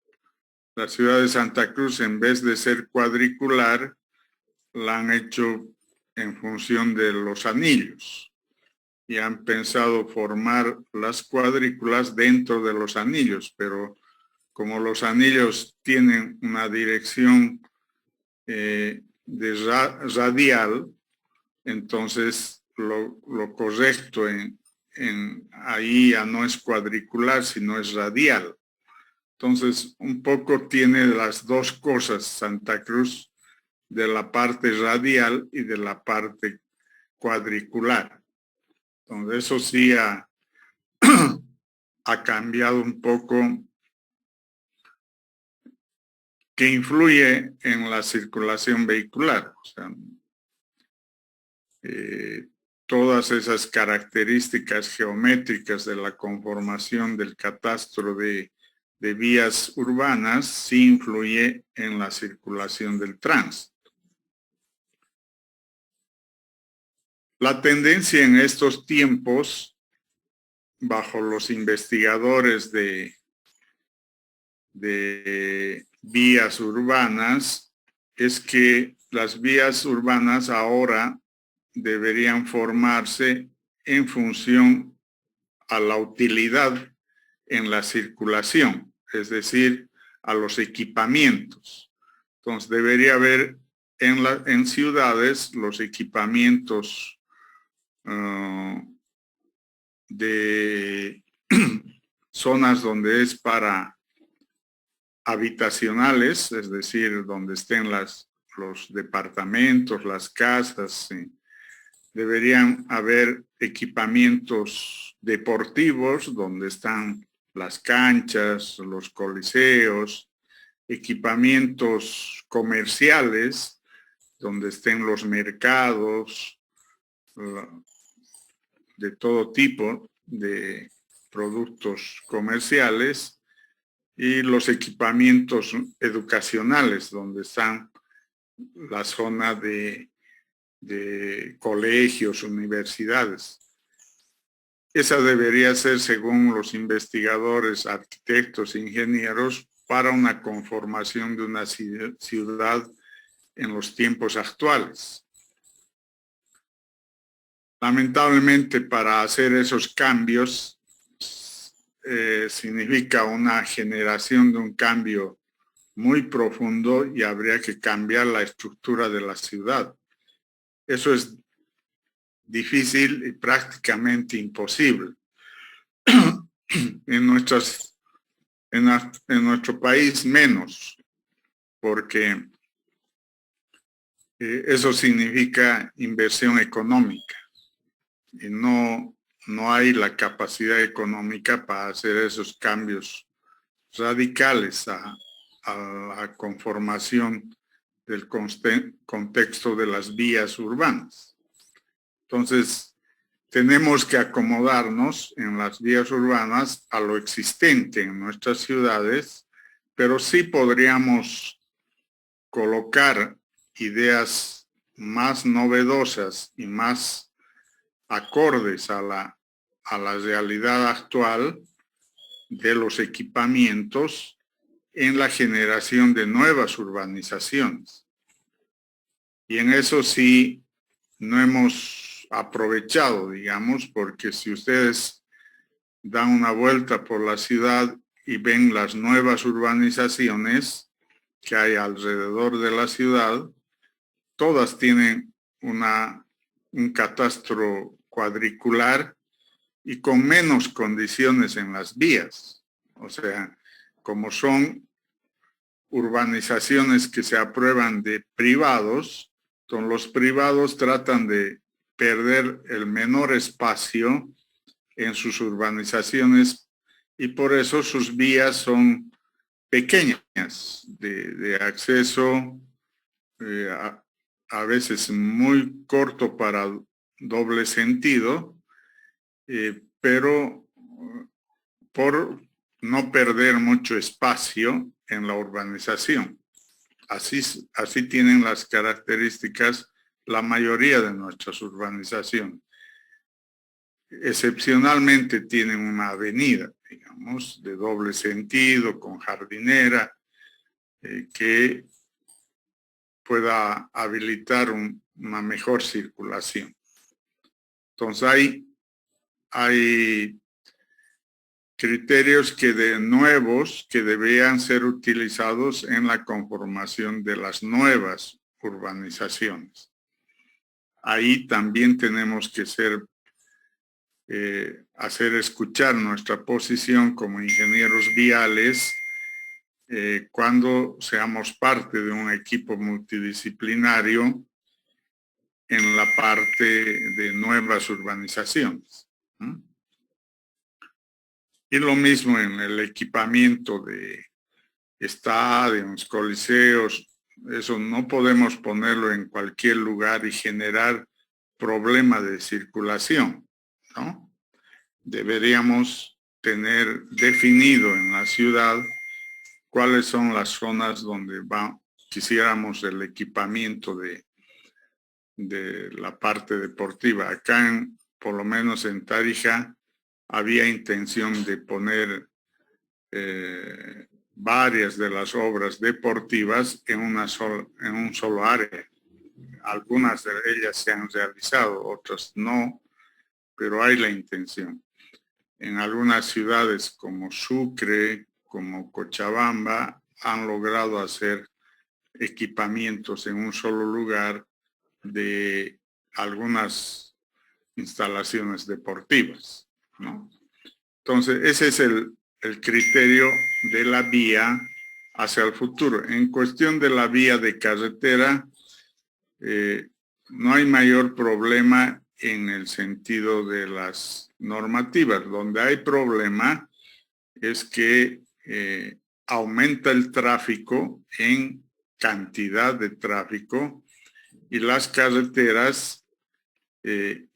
La ciudad de Santa Cruz, en vez de ser cuadricular, la han hecho en función de los anillos y han pensado formar las cuadrículas dentro de los anillos, pero como los anillos tienen una dirección radial, entonces lo correcto ahí ya no es cuadricular, sino es radial. Entonces, un poco tiene las dos cosas Santa Cruz, de la parte radial y de la parte cuadricular. Entonces, eso sí ha cambiado un poco, que influye en la circulación vehicular. O sea, todas esas características geométricas de la conformación del catastro de vías urbanas sí influye en la circulación del tránsito. La tendencia en estos tiempos, bajo los investigadores de vías urbanas, es que las vías urbanas ahora deberían formarse en función a la utilidad en la circulación, es decir, a los equipamientos. Entonces, debería haber en ciudades los equipamientos de zonas donde es para habitacionales, es decir, donde estén los departamentos, las casas. ¿Sí? Deberían haber equipamientos deportivos donde están las canchas, los coliseos, equipamientos comerciales donde estén los mercados de todo tipo de productos comerciales, y los equipamientos educacionales donde están la zona de colegios, universidades. Esa debería ser, según los investigadores, arquitectos, ingenieros, para una conformación de una ciudad en los tiempos actuales. Lamentablemente, para hacer esos cambios, significa una generación de un cambio muy profundo y habría que cambiar la estructura de la ciudad. Eso es difícil y prácticamente imposible. En nuestro país menos, porque eso significa inversión económica y no hay la capacidad económica para hacer esos cambios radicales a la conformación del contexto de las vías urbanas. Entonces, tenemos que acomodarnos en las vías urbanas a lo existente en nuestras ciudades, pero sí podríamos colocar ideas más novedosas y más acordes a la realidad actual de los equipamientos en la generación de nuevas urbanizaciones. Y en eso sí no hemos aprovechado, digamos, porque si ustedes dan una vuelta por la ciudad y ven las nuevas urbanizaciones que hay alrededor de la ciudad, todas tienen un catastro cuadricular y con menos condiciones en las vías. O sea, como son urbanizaciones que se aprueban de privados, entonces los privados tratan de perder el menor espacio en sus urbanizaciones y por eso sus vías son pequeñas, de acceso, a veces muy corto para doble sentido, pero por no perder mucho espacio en la urbanización. Así tienen las características la mayoría de nuestras urbanizaciones. Excepcionalmente tienen una avenida, digamos, de doble sentido, con jardinera, que pueda habilitar una mejor circulación. Entonces hay criterios nuevos que deberían ser utilizados en la conformación de las nuevas urbanizaciones. Ahí también tenemos que hacer escuchar nuestra posición como ingenieros viales cuando seamos parte de un equipo multidisciplinario en la parte de nuevas urbanizaciones. Y lo mismo en el equipamiento de estadios, coliseos. Eso no podemos ponerlo en cualquier lugar y generar problemas de circulación, ¿no? Deberíamos tener definido en la ciudad cuáles son las zonas donde quisiéramos el equipamiento de la parte deportiva. Acá, por lo menos en Tarija, había intención de poner varias de las obras deportivas en un solo área. Algunas de ellas se han realizado, otras no, pero hay la intención. En algunas ciudades como Sucre, como Cochabamba, han logrado hacer equipamientos en un solo lugar de algunas instalaciones deportivas, ¿no? Entonces, ese es el criterio de la vía hacia el futuro. En cuestión de la vía de carretera, no hay mayor problema en el sentido de las normativas. Donde hay problema es que aumenta el tráfico en cantidad de tráfico y las carreteras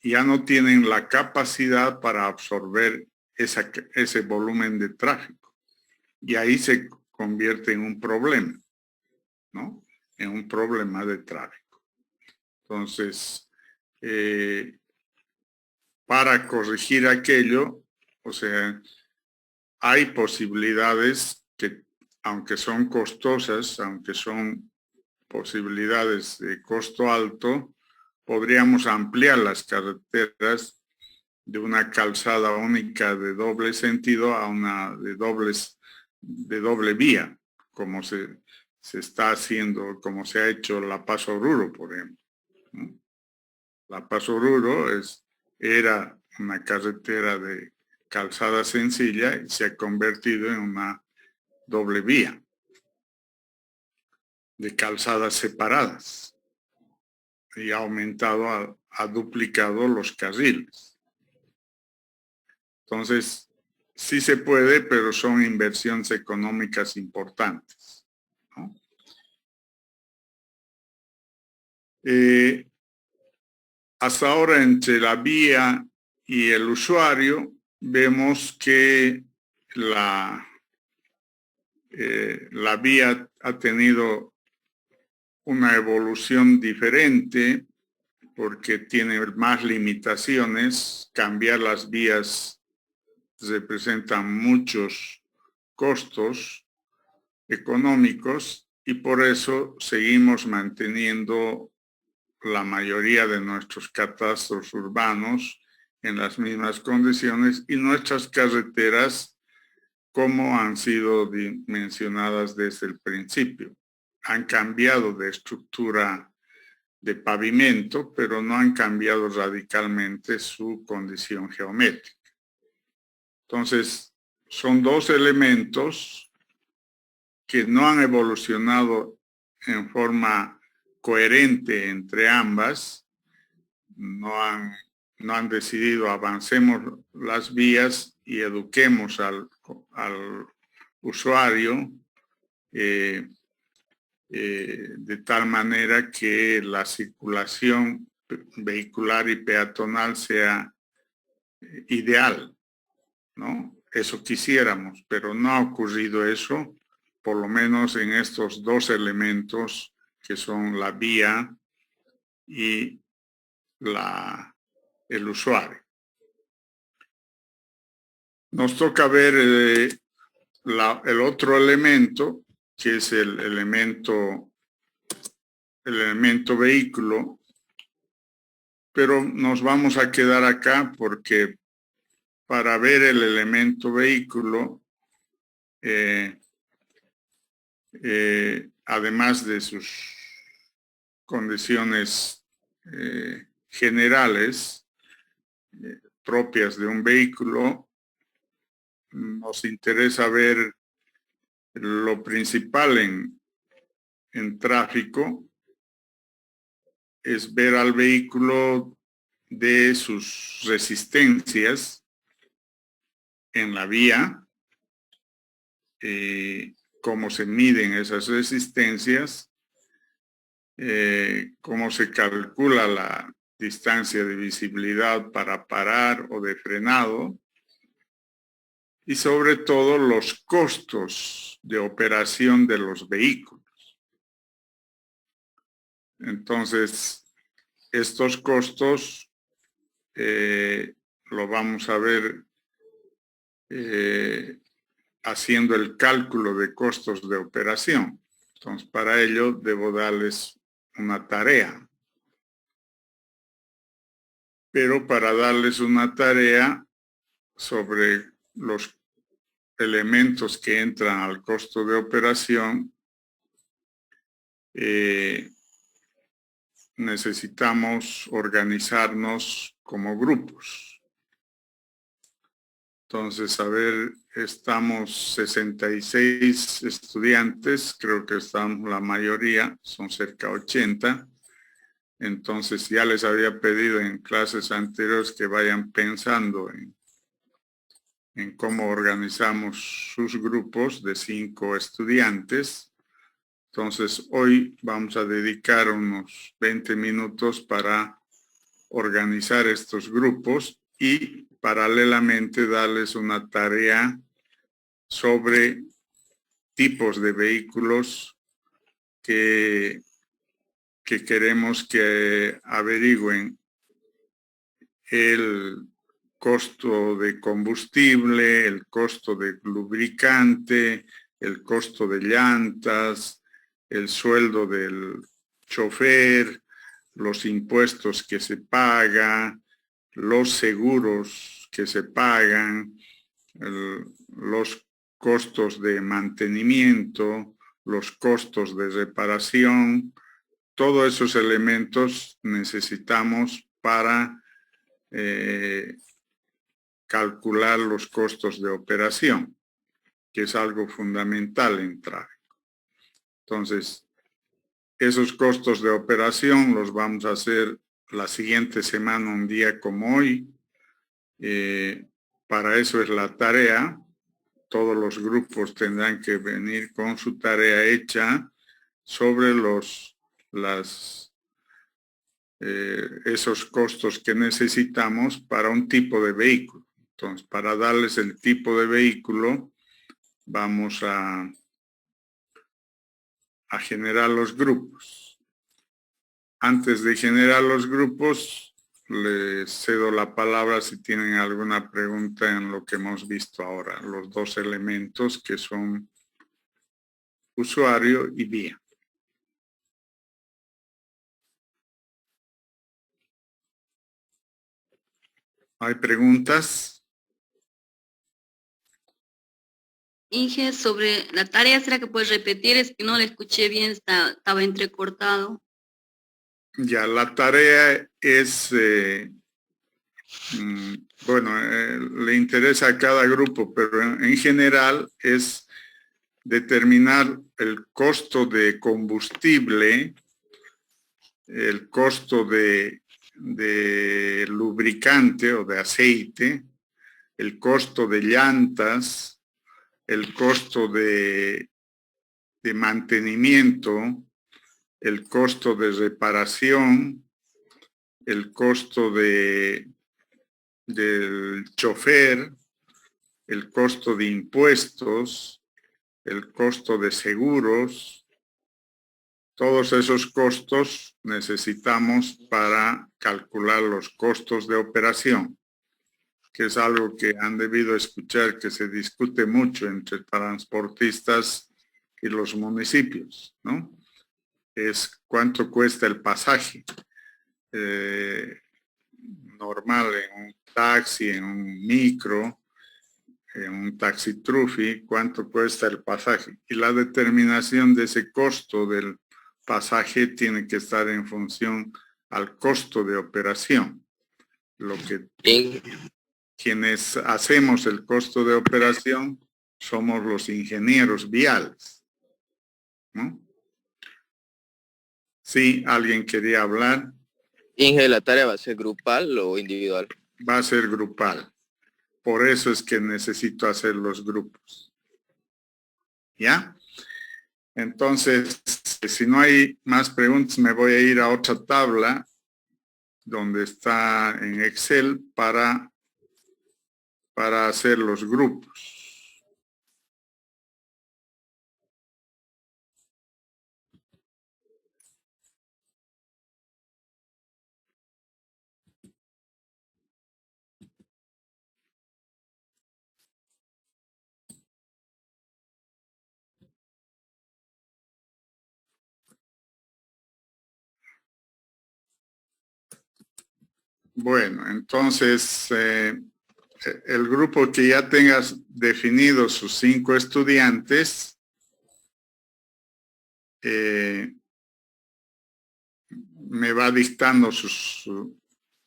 ya no tienen la capacidad para absorber ese volumen de tráfico. Y ahí se convierte en un problema, ¿no? En un problema de tráfico. Entonces, para corregir aquello, o sea, hay posibilidades que, aunque son costosas, aunque son posibilidades de costo alto, podríamos ampliar las carreteras de una calzada única de doble sentido a una de doble vía, como se está haciendo, como se ha hecho La Paz Oruro, por ejemplo. La Paz Oruro era una carretera de calzada sencilla y se ha convertido en una doble vía de calzadas separadas y ha aumentado, ha duplicado los carriles. Entonces, sí se puede, pero son inversiones económicas importantes, ¿no? Hasta ahora, entre la vía y el usuario, vemos que la vía ha tenido una evolución diferente porque tiene más limitaciones. Cambiar las vías representan muchos costos económicos y por eso seguimos manteniendo la mayoría de nuestros catastros urbanos en las mismas condiciones y nuestras carreteras como han sido mencionadas desde el principio. Han cambiado de estructura de pavimento, pero no han cambiado radicalmente su condición geométrica. Entonces, son dos elementos que no han evolucionado en forma coherente entre ambas, no han decidido avancemos las vías y eduquemos al usuario de tal manera que la circulación vehicular y peatonal sea ideal, ¿no? eso quisiéramos, pero no ha ocurrido eso, por lo menos en estos dos elementos que son la vía y el usuario. Nos toca ver el otro elemento, que es el elemento vehículo, pero nos vamos a quedar acá porque para ver el elemento vehículo, además de sus condiciones generales propias de un vehículo, nos interesa ver lo principal en tráfico, es ver al vehículo de sus resistencias en la vía, cómo se miden esas resistencias, cómo se calcula la distancia de visibilidad para parar o de frenado, y sobre todo los costos de operación de los vehículos. Entonces, estos costos lo vamos a ver haciendo el cálculo de costos de operación. Entonces, para ello debo darles una tarea. Pero para darles una tarea sobre los elementos que entran al costo de operación, necesitamos organizarnos como grupos. Entonces, a ver, estamos 66 estudiantes, creo que estamos la mayoría, son cerca de 80. Entonces, ya les había pedido en clases anteriores que vayan pensando en cómo organizamos sus grupos de 5 estudiantes. Entonces, hoy vamos a dedicar unos 20 minutos para organizar estos grupos y paralelamente darles una tarea sobre tipos de vehículos que queremos que averigüen el costo de combustible, el costo de lubricante, el costo de llantas, el sueldo del chofer, los impuestos que se pagan, los seguros que se pagan, los costos de mantenimiento, los costos de reparación. Todos esos elementos necesitamos para calcular los costos de operación, que es algo fundamental en tráfico. Entonces, esos costos de operación los vamos a hacer la siguiente semana, un día como hoy. Para eso es la tarea. Todos los grupos tendrán que venir con su tarea hecha sobre esos costos que necesitamos para un tipo de vehículo. Entonces, para darles el tipo de vehículo, vamos a generar los grupos. Antes de generar los grupos, les cedo la palabra si tienen alguna pregunta en lo que hemos visto ahora, los dos elementos que son usuario y vía. ¿Hay preguntas? Inge, sobre la tarea, ¿será que puedes repetir? Es que no la escuché bien, estaba entrecortado. Ya, la tarea es, bueno, le interesa a cada grupo, pero en general es determinar el costo de combustible, el costo de lubricante o de aceite, el costo de llantas, el costo de mantenimiento, el costo de reparación, el costo del chofer, el costo de impuestos, el costo de seguros. Todos esos costos necesitamos para calcular los costos de operación, que es algo que han debido escuchar que se discute mucho entre transportistas y los municipios, ¿no? Es cuánto cuesta el pasaje normal en un taxi, en un micro, en un taxi trufi, cuánto cuesta el pasaje. Y la determinación de ese costo del pasaje tiene que estar en función al costo de operación. Lo que quienes hacemos el costo de operación somos los ingenieros viales, ¿no? Sí, alguien quería hablar. Inge, ¿la tarea va a ser grupal o individual? Va a ser grupal. Por eso es que necesito hacer los grupos. ¿Ya? Entonces, si no hay más preguntas, me voy a ir a otra tabla donde está en Excel para hacer los grupos. Bueno, entonces, el grupo que ya tengas definido sus 5 estudiantes, me va dictando su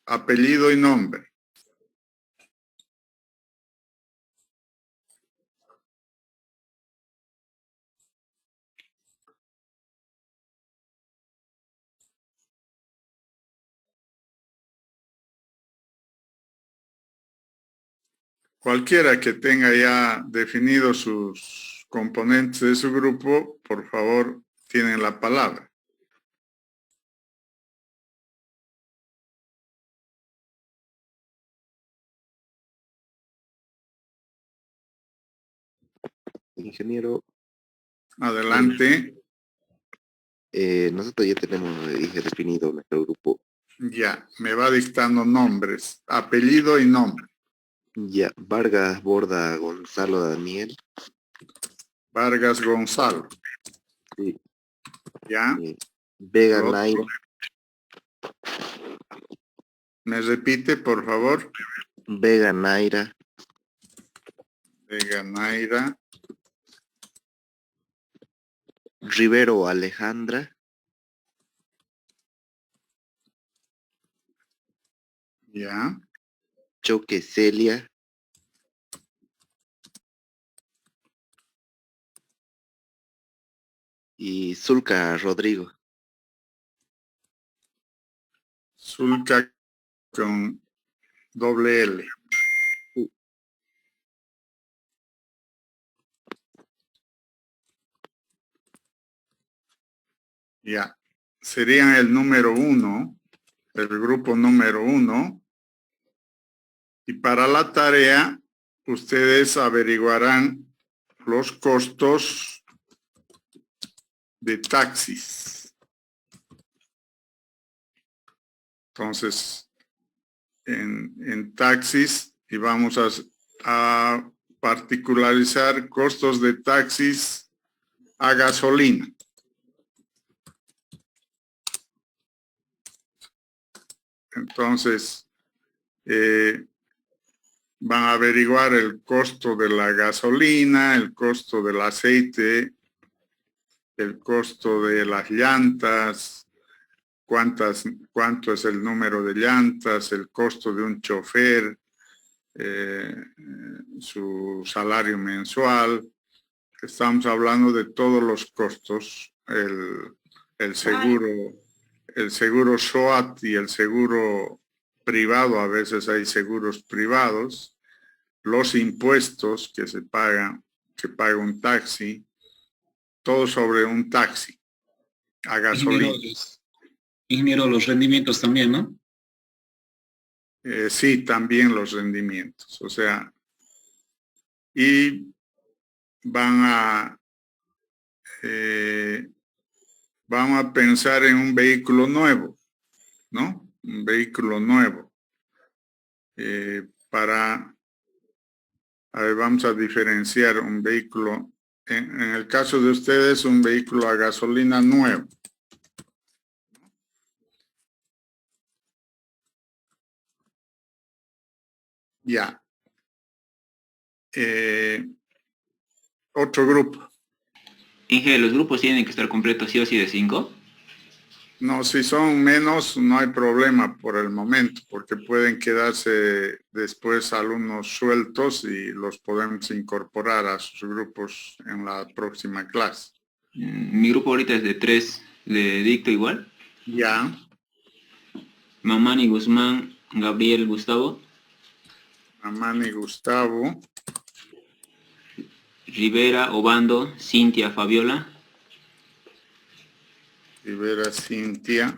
apellido y nombre. Cualquiera que tenga ya definido sus componentes de su grupo, por favor, tienen la palabra. Ingeniero, Adelante. nosotros ya tenemos, dije, definido nuestro grupo. Ya, me va dictando nombres, apellido y nombre. Ya, Vargas Borda Gonzalo Daniel. Vargas Gonzalo. Sí. Ya. Vega Otro. Naira. ¿Me repite, por favor? Vega Naira. Vega Naira. Rivero Alejandra. Ya. Choque Celia. Y Zulca Rodrigo. Zulca con doble L. Ya. Serían el número 1, el grupo número 1. Y para la tarea, ustedes averiguarán los costos de taxis. Entonces, en taxis, y vamos a particularizar costos de taxis a gasolina. Entonces, van a averiguar el costo de la gasolina, el costo del aceite, el costo de las llantas, cuánto es el número de llantas, el costo de un chofer, su salario mensual. Estamos hablando de todos los costos, el seguro SOAT y el seguro privado, a veces hay seguros privados, los impuestos que se pagan, que paga un taxi, todo sobre un taxi a gasolina. Ingeniero, los rendimientos también, ¿no? Sí, también los rendimientos. O sea, y van a pensar en un vehículo nuevo, ¿no? Un vehículo nuevo. A ver, vamos a diferenciar un vehículo, en el caso de ustedes, un vehículo a gasolina nuevo. Ya. Otro grupo. Inge, ¿los grupos tienen que estar completos sí o sí de 5? No, si son menos, no hay problema por el momento, porque pueden quedarse después alumnos sueltos y los podemos incorporar a sus grupos en la próxima clase. Mi grupo ahorita es de 3, ¿le dicto igual? Ya, Mamani, Guzmán, Gabriel, Gustavo, Amani, Gustavo, Rivera, Obando, Cintia, Fabiola, Rivera, Cintia,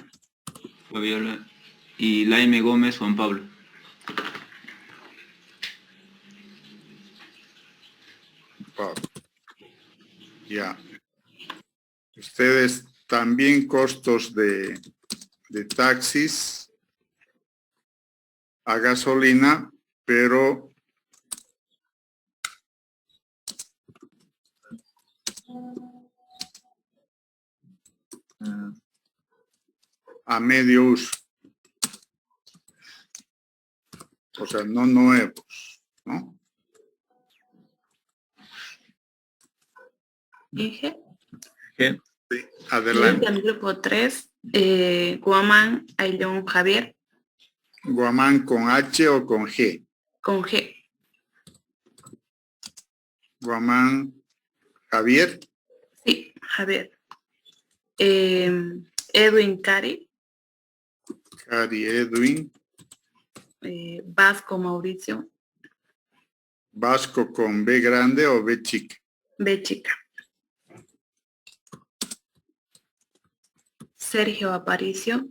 y Laime Gómez, Juan Pablo. Pablo. Ya. Ustedes también costos de taxis a gasolina, pero a medio uso. O sea, no nuevos, ¿no? Inge. Sí, adelante. El grupo 3, Guamán, Ailón, Javier, Guamán con H o con G. con G. Guamán, Javier, Sí, Javier. Edwin, Cari, Cari, Edwin, Vasco, Mauricio, Vasco con B grande o B chica. B chica. Sergio Aparicio.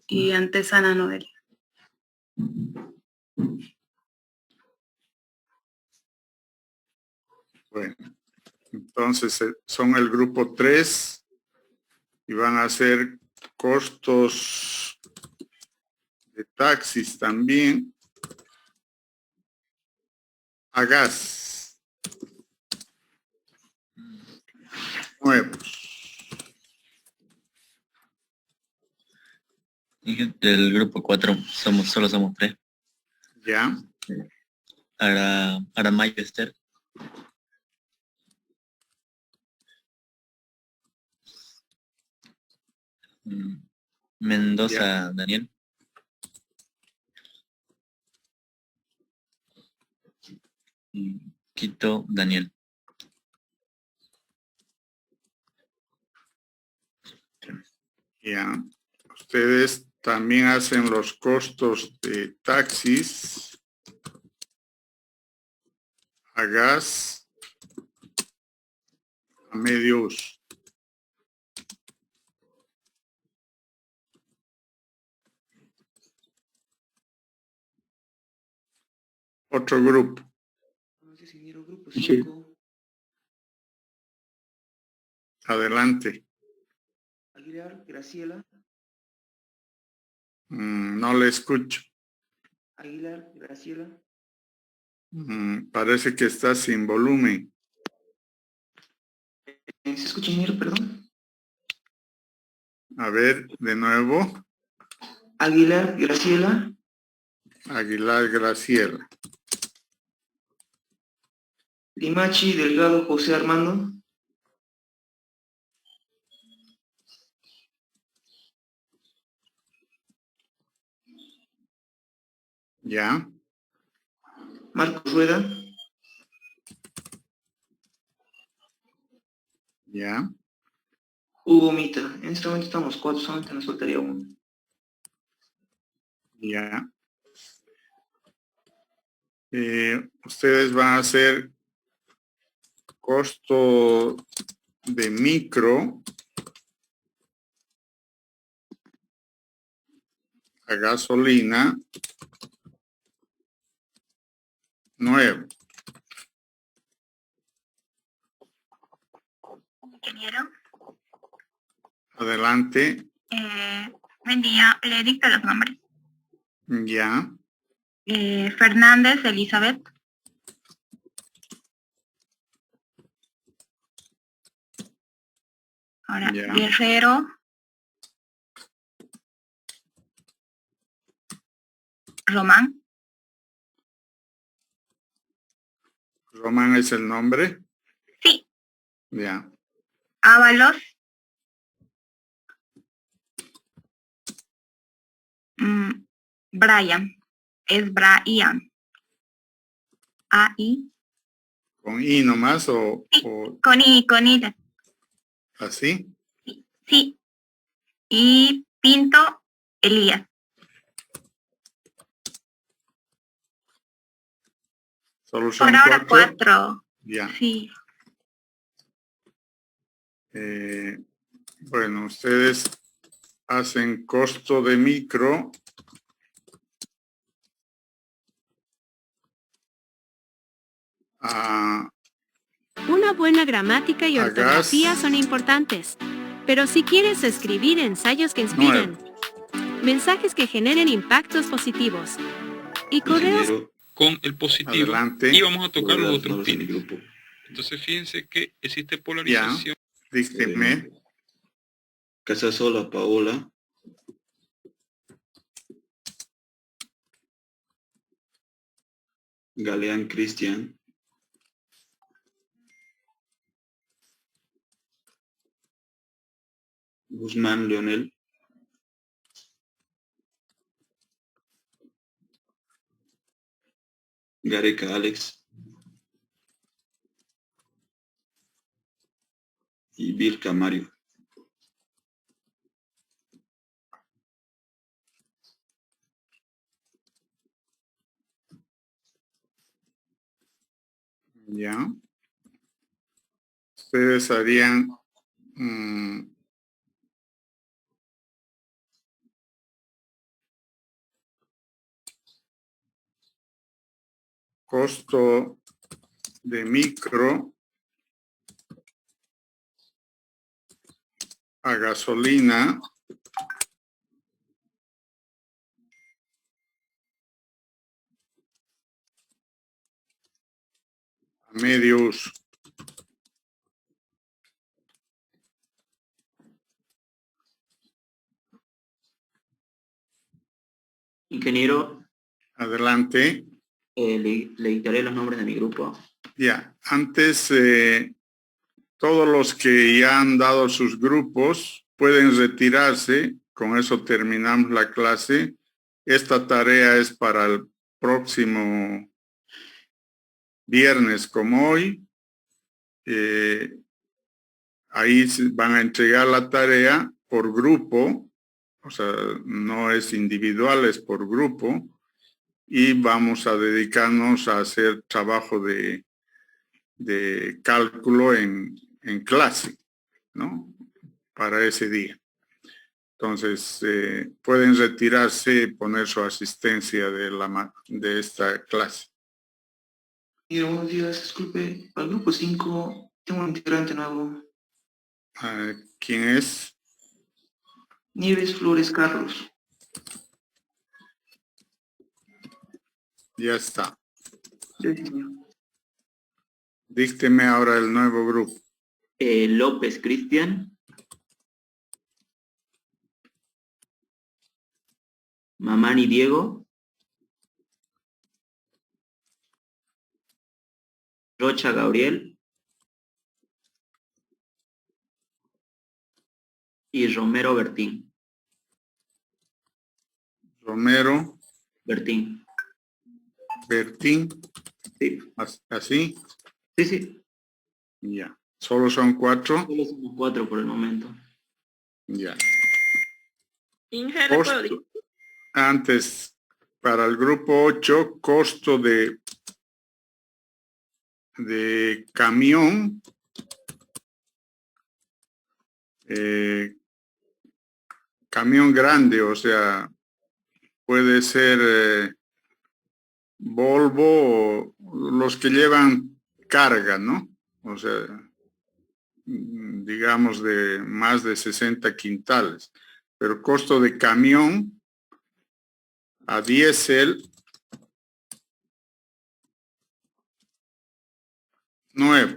Y Antesana Noel. Bueno, entonces son el grupo 3 y van a ser costos de taxis también a gas nuevos. Del grupo 4 solo somos 3. Ya, Aramayo Esther. Mendoza Ya. Daniel. Quito Daniel. Ya. Ustedes también hacen los costos de taxis a gas a medio uso. Otro grupo. Adelante. Aguilar, Graciela. No le escucho. Aguilar, Graciela. Parece que está sin volumen. ¿Se escucha, ingeniero, perdón? A ver, de nuevo. Aguilar, Graciela. Aguilar, Graciela. Limachi, Delgado, José Armando. Ya. Marcos Rueda. Ya. Hugo Mita. En este momento estamos 4, solamente nos faltaría uno. Ya. Ustedes van a hacer costo de micro a gasolina nuevo. Ingeniero, Adelante. buen día. Le dicto los nombres. Ya. Fernández Elizabeth. Ahora, Ya. Guerrero. Román. Román es el nombre. Sí. Ya. Ábalos. Brian. Es Brian. A-I. ¿Con I nomás o, Sí. o Con I, con I. así? Sí. Y Pinto Elías. Solo son Por ahora 4. Ya. Sí. Bueno, ustedes hacen costo de micro. Una buena gramática y ortografía Hagas son importantes, pero si quieres escribir ensayos que inspiren, mensajes que generen impactos positivos y correos Ingeniero, con el positivo adelante. y vamos a tocar los los otros nombres de mi pines. grupo. Entonces fíjense que existe Ya. polarización. Dígame. Casasola Paola. Galeán Cristian. Guzmán Leonel. Gareca Alex. Y Vilca Mario. Ya. Ustedes harían costo de micro a gasolina a medio uso. Ingeniero, Adelante. le dictaré los nombres de mi grupo. Ya. Antes, todos los que ya han dado sus grupos pueden retirarse. Con eso terminamos la clase. Esta tarea es para el próximo viernes como hoy. Ahí van a entregar la tarea por grupo, o sea, no es individual, es por grupo, y vamos a dedicarnos a hacer trabajo de cálculo en clase, ¿no? Para ese día. Entonces, pueden retirarse y poner su asistencia de esta clase. Ingeniero, buenos días, disculpe, para el grupo 5 tengo un integrante nuevo. ¿Quién es? Nieves Flores Carlos. Ya está. Sí, señor. Dícteme ahora el nuevo grupo. López Cristian. Mamani Diego. Rocha Gabriel. Y Romero Bertín. Romero. Bertín. Bertín. Sí. ¿Así? Sí, sí. Ya. ¿Solo son 4? Solo somos 4 por el momento. Ya. Ingeniero, Antes, para el grupo 8, costo de camión. Camión grande, o sea, puede ser Volvo, los que llevan carga, ¿no? O sea, digamos de más de 60 quintales. Pero costo de camión a diésel nuevo.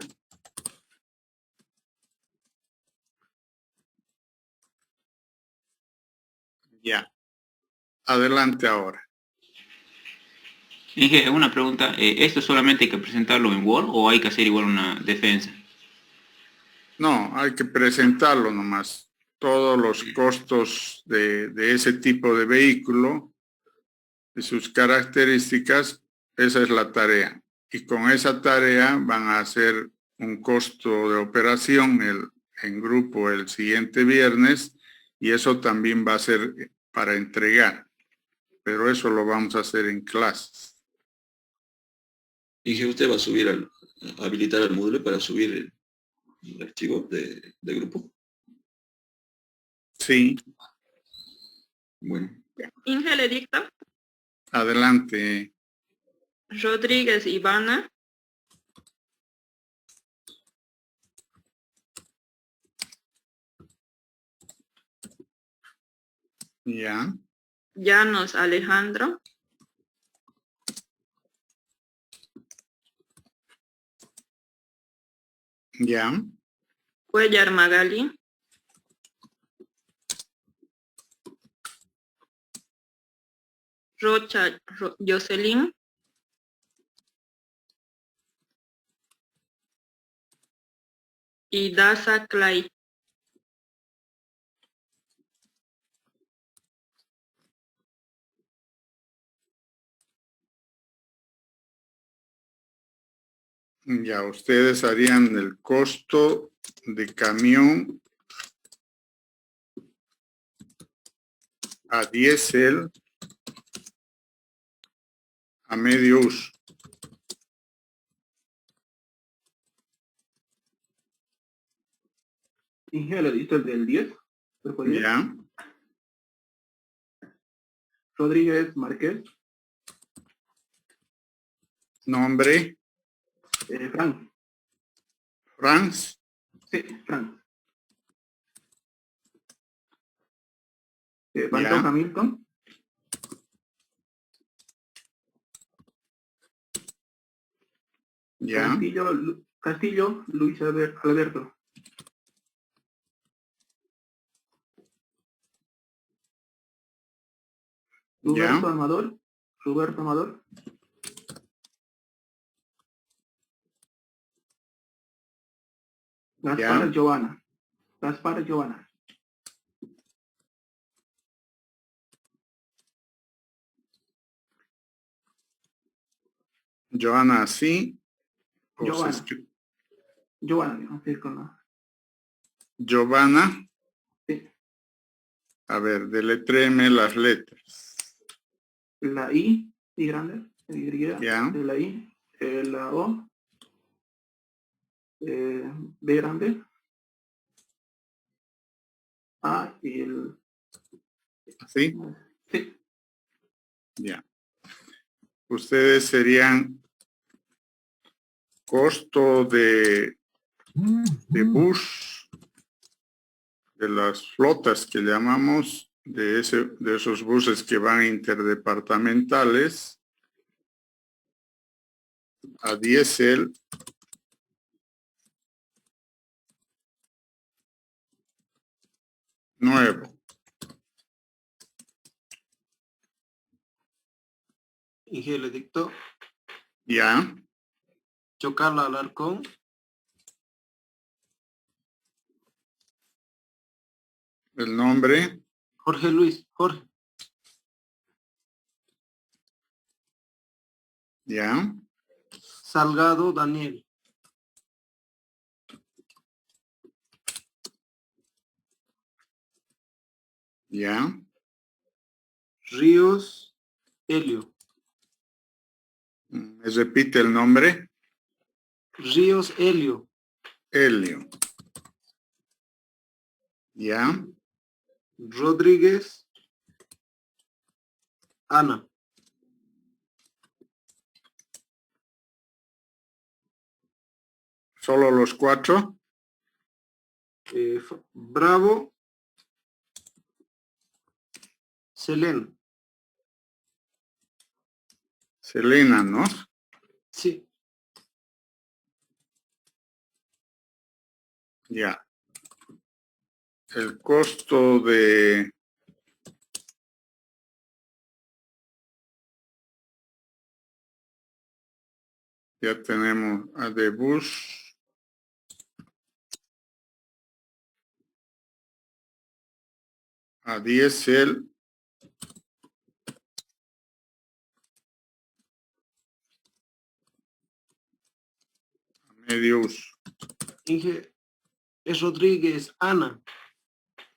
Ya. Adelante ahora. Inge, una pregunta. ¿Esto solamente hay que presentarlo en Word o hay que hacer igual una defensa? No, hay que presentarlo nomás. Todos los costos de ese tipo de vehículo, de sus características, esa es la tarea. Y con esa tarea van a hacer un costo de operación en grupo el siguiente viernes y eso también va a ser para entregar. Pero eso lo vamos a hacer en clases. Inge, ¿usted va a subir a habilitar el módulo para subir el archivo de grupo? Sí. Bueno. Inge le dicta. Adelante. Rodríguez Ivana. Ya. Llanos Alejandro. Ya. Cuellar Magali. Rocha Jocelyn. Y Daza Clay. Ya, ustedes harían el costo de camión a diésel a medio uso. Inge, le diste el del 10. Ya. Rodríguez Márquez. Nombre. Frank. Franz. Sí, Frank. Pantoja Milton. Ya. Castillo Luis Alberto. Ya. Roberto Amador. Gaspar Giovanna. Joana, sí. Giovanna, así con la... Giovanna. Sí. A ver, deletréeme las letras. La I grande, Y, Ya. la I, la O, B grande, A y el... ¿Sí? Sí. Ya. Ustedes serían costo de bus, de las flotas que llamamos, de esos buses que van interdepartamentales a diésel nuevo. Inge le dictó. Ya. Chocarla Alarcón. El nombre. Jorge Luis. Jorge. Ya. Salgado Daniel. Ya. Ríos Helio. ¿Me repite el nombre? Ríos Helio. Helio. Ya. Rodríguez Ana. ¿Solo los 4? Bravo, Selena. Selena, ¿no? Sí. Ya. El costo de ya tenemos a de bus. A diésel. A medio uso. Inge, es Rodríguez, Ana.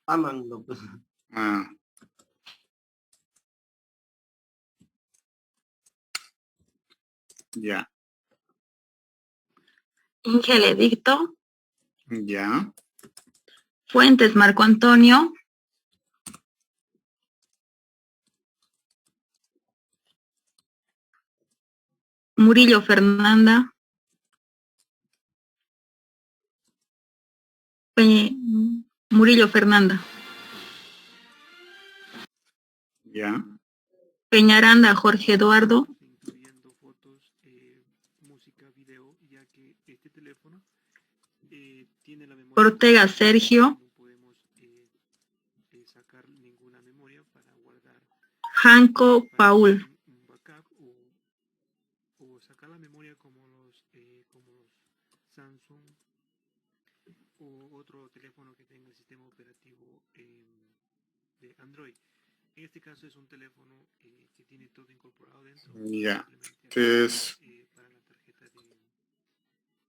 Alan López. Ah. Ya. Inge le dicto. Ya. Fuentes Marco Antonio. Murillo Fernanda. Murillo Fernanda. Ya. Peñaranda Jorge Eduardo. Incluyendo fotos, música, video, ya que este teléfono tiene la memoria. Ortega Sergio. No podemos sacar ninguna memoria para guardar. Janco Paul. Un backup o sacar la memoria como los Samsung o otro teléfono que tenga el sistema operativo de Android. En este caso es un teléfono que tiene todo incorporado dentro. Ya. Entonces, para la tarjeta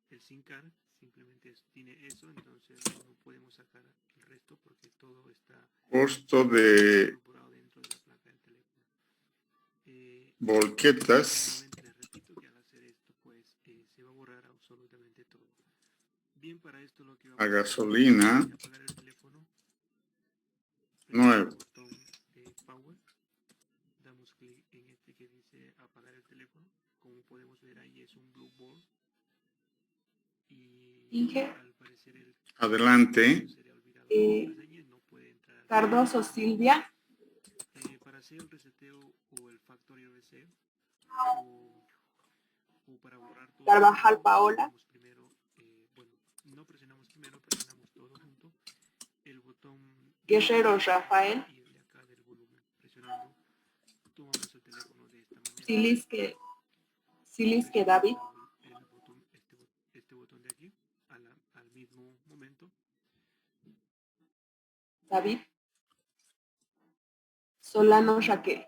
del SIM card simplemente tiene eso, entonces no podemos sacar el resto porque todo está costo de incorporado dentro de la placa del teléfono. volquetas. Les repito que al hacer esto pues se va a borrar absolutamente todo. Bien, para esto lo que vamos A gasolina. apagar el teléfono. Nuevo. Botón de power. Damos clic en este que dice apagar el teléfono. Como podemos ver ahí es un blue ball. Y Inge. al parecer el Adelante. no puede entrar. Cardoso Silvia. Para hacer el reseteo o el factory reset o para borrar todo. Carvajal Paola. Primero, bueno, no presionamos primero, presionamos todo junto. El botón Guerrero Rafael. y el de acá del volumen. Presionando, tomamos el teléfono de esta manera. Silisque David. El botón, este botón de aquí, al mismo momento. David. Solano Raquel.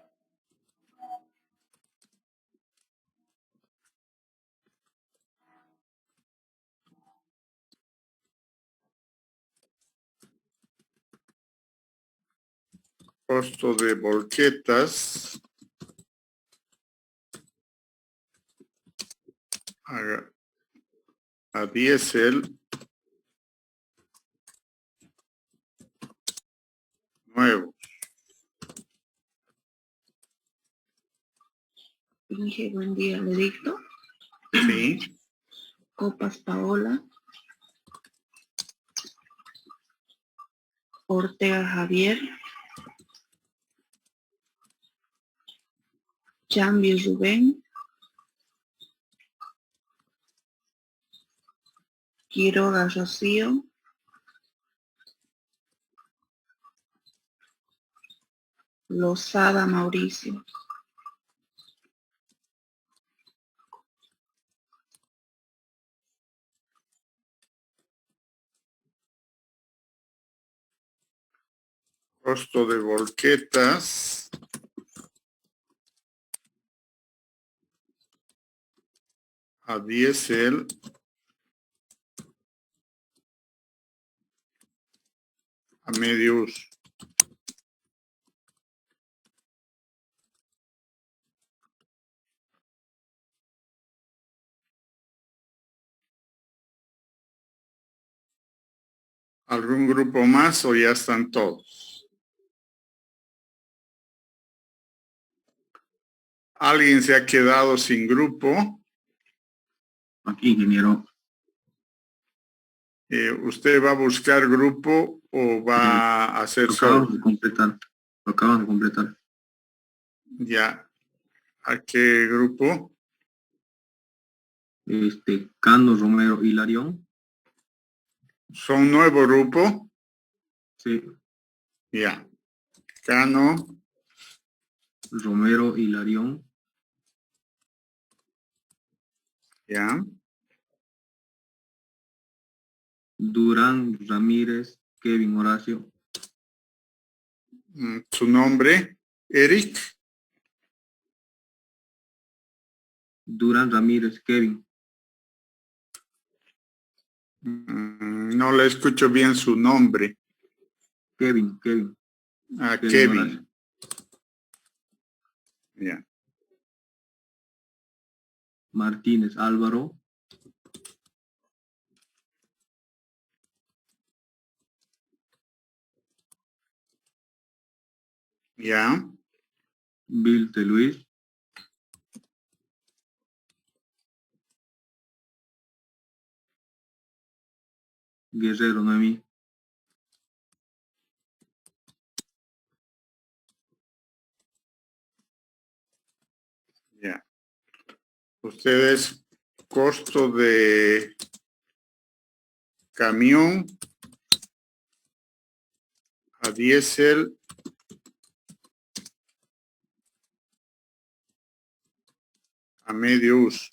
Costo de volquetas. A diésel. Nuevo. Inge, buen día, le dicto. Sí. Copas Paola. Ortega Javier. Chambi Rubén. Quiroga Rocío. Lozada Mauricio. Costo de volquetas. A diésel. A medio uso. ¿Algún grupo más o ya están todos? ¿Alguien se ha quedado sin grupo? Aquí, ingeniero. ¿Usted va a buscar grupo o va a hacer solo? de completar. Lo acaban de completar. Ya. ¿A qué grupo? Cano, Romero y Larión. ¿Son nuevo grupo? Sí. Ya. Cano. Romero y Larión. Ya. Durán, Ramírez, Kevin, Horacio. ¿Su nombre? Eric. Durán, Ramírez, Kevin. No le escucho bien su nombre. Kevin. Ah, Kevin. Kevin. Ya. Martínez, Álvaro. Ya. Vilte, Luis. Guerrero, Noemí. Ya. Ustedes, costo de camión a diésel a medio uso.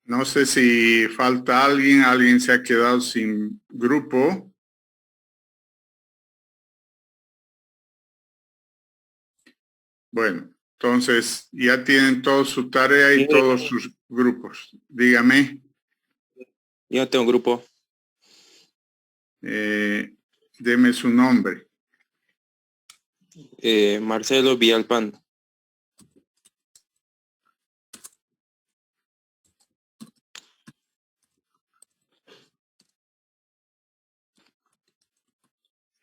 No sé si falta alguien se ha quedado sin grupo. Bueno, entonces ya tienen toda su tarea y todos sus grupos. Dígame. Yo no tengo grupo. Deme su nombre. Marcelo Villalpando.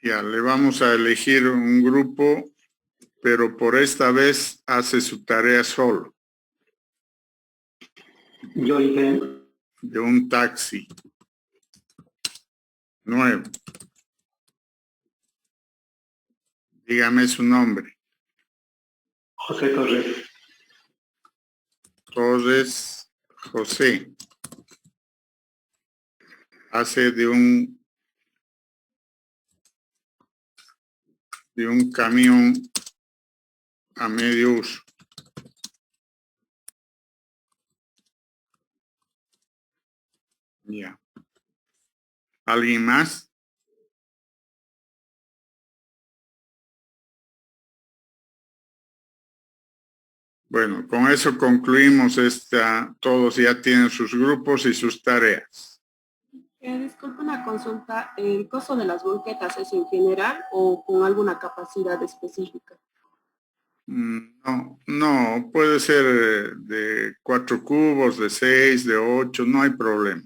Ya, le vamos a elegir un grupo, pero por esta vez hace su tarea solo. Yo dije. De un taxi. Nuevo. Dígame su nombre. José Torres. Torres José. Hace de un camión a medio uso. Ya. ¿Alguien más? Bueno, con eso concluimos todos ya tienen sus grupos y sus tareas. Disculpe una consulta, ¿el costo de las banquetas es en general o con alguna capacidad específica? No, puede ser de 4 cubos, de 6, de 8, no hay problema.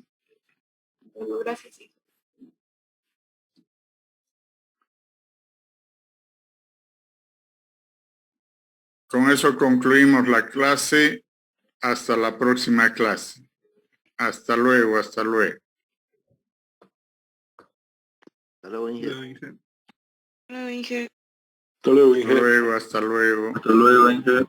Bueno, gracias. Sí. Con eso concluimos la clase. Hasta la próxima clase. Hasta luego, hasta luego. Hasta luego, Inge. Hasta luego, hasta luego. Hasta luego, Inge.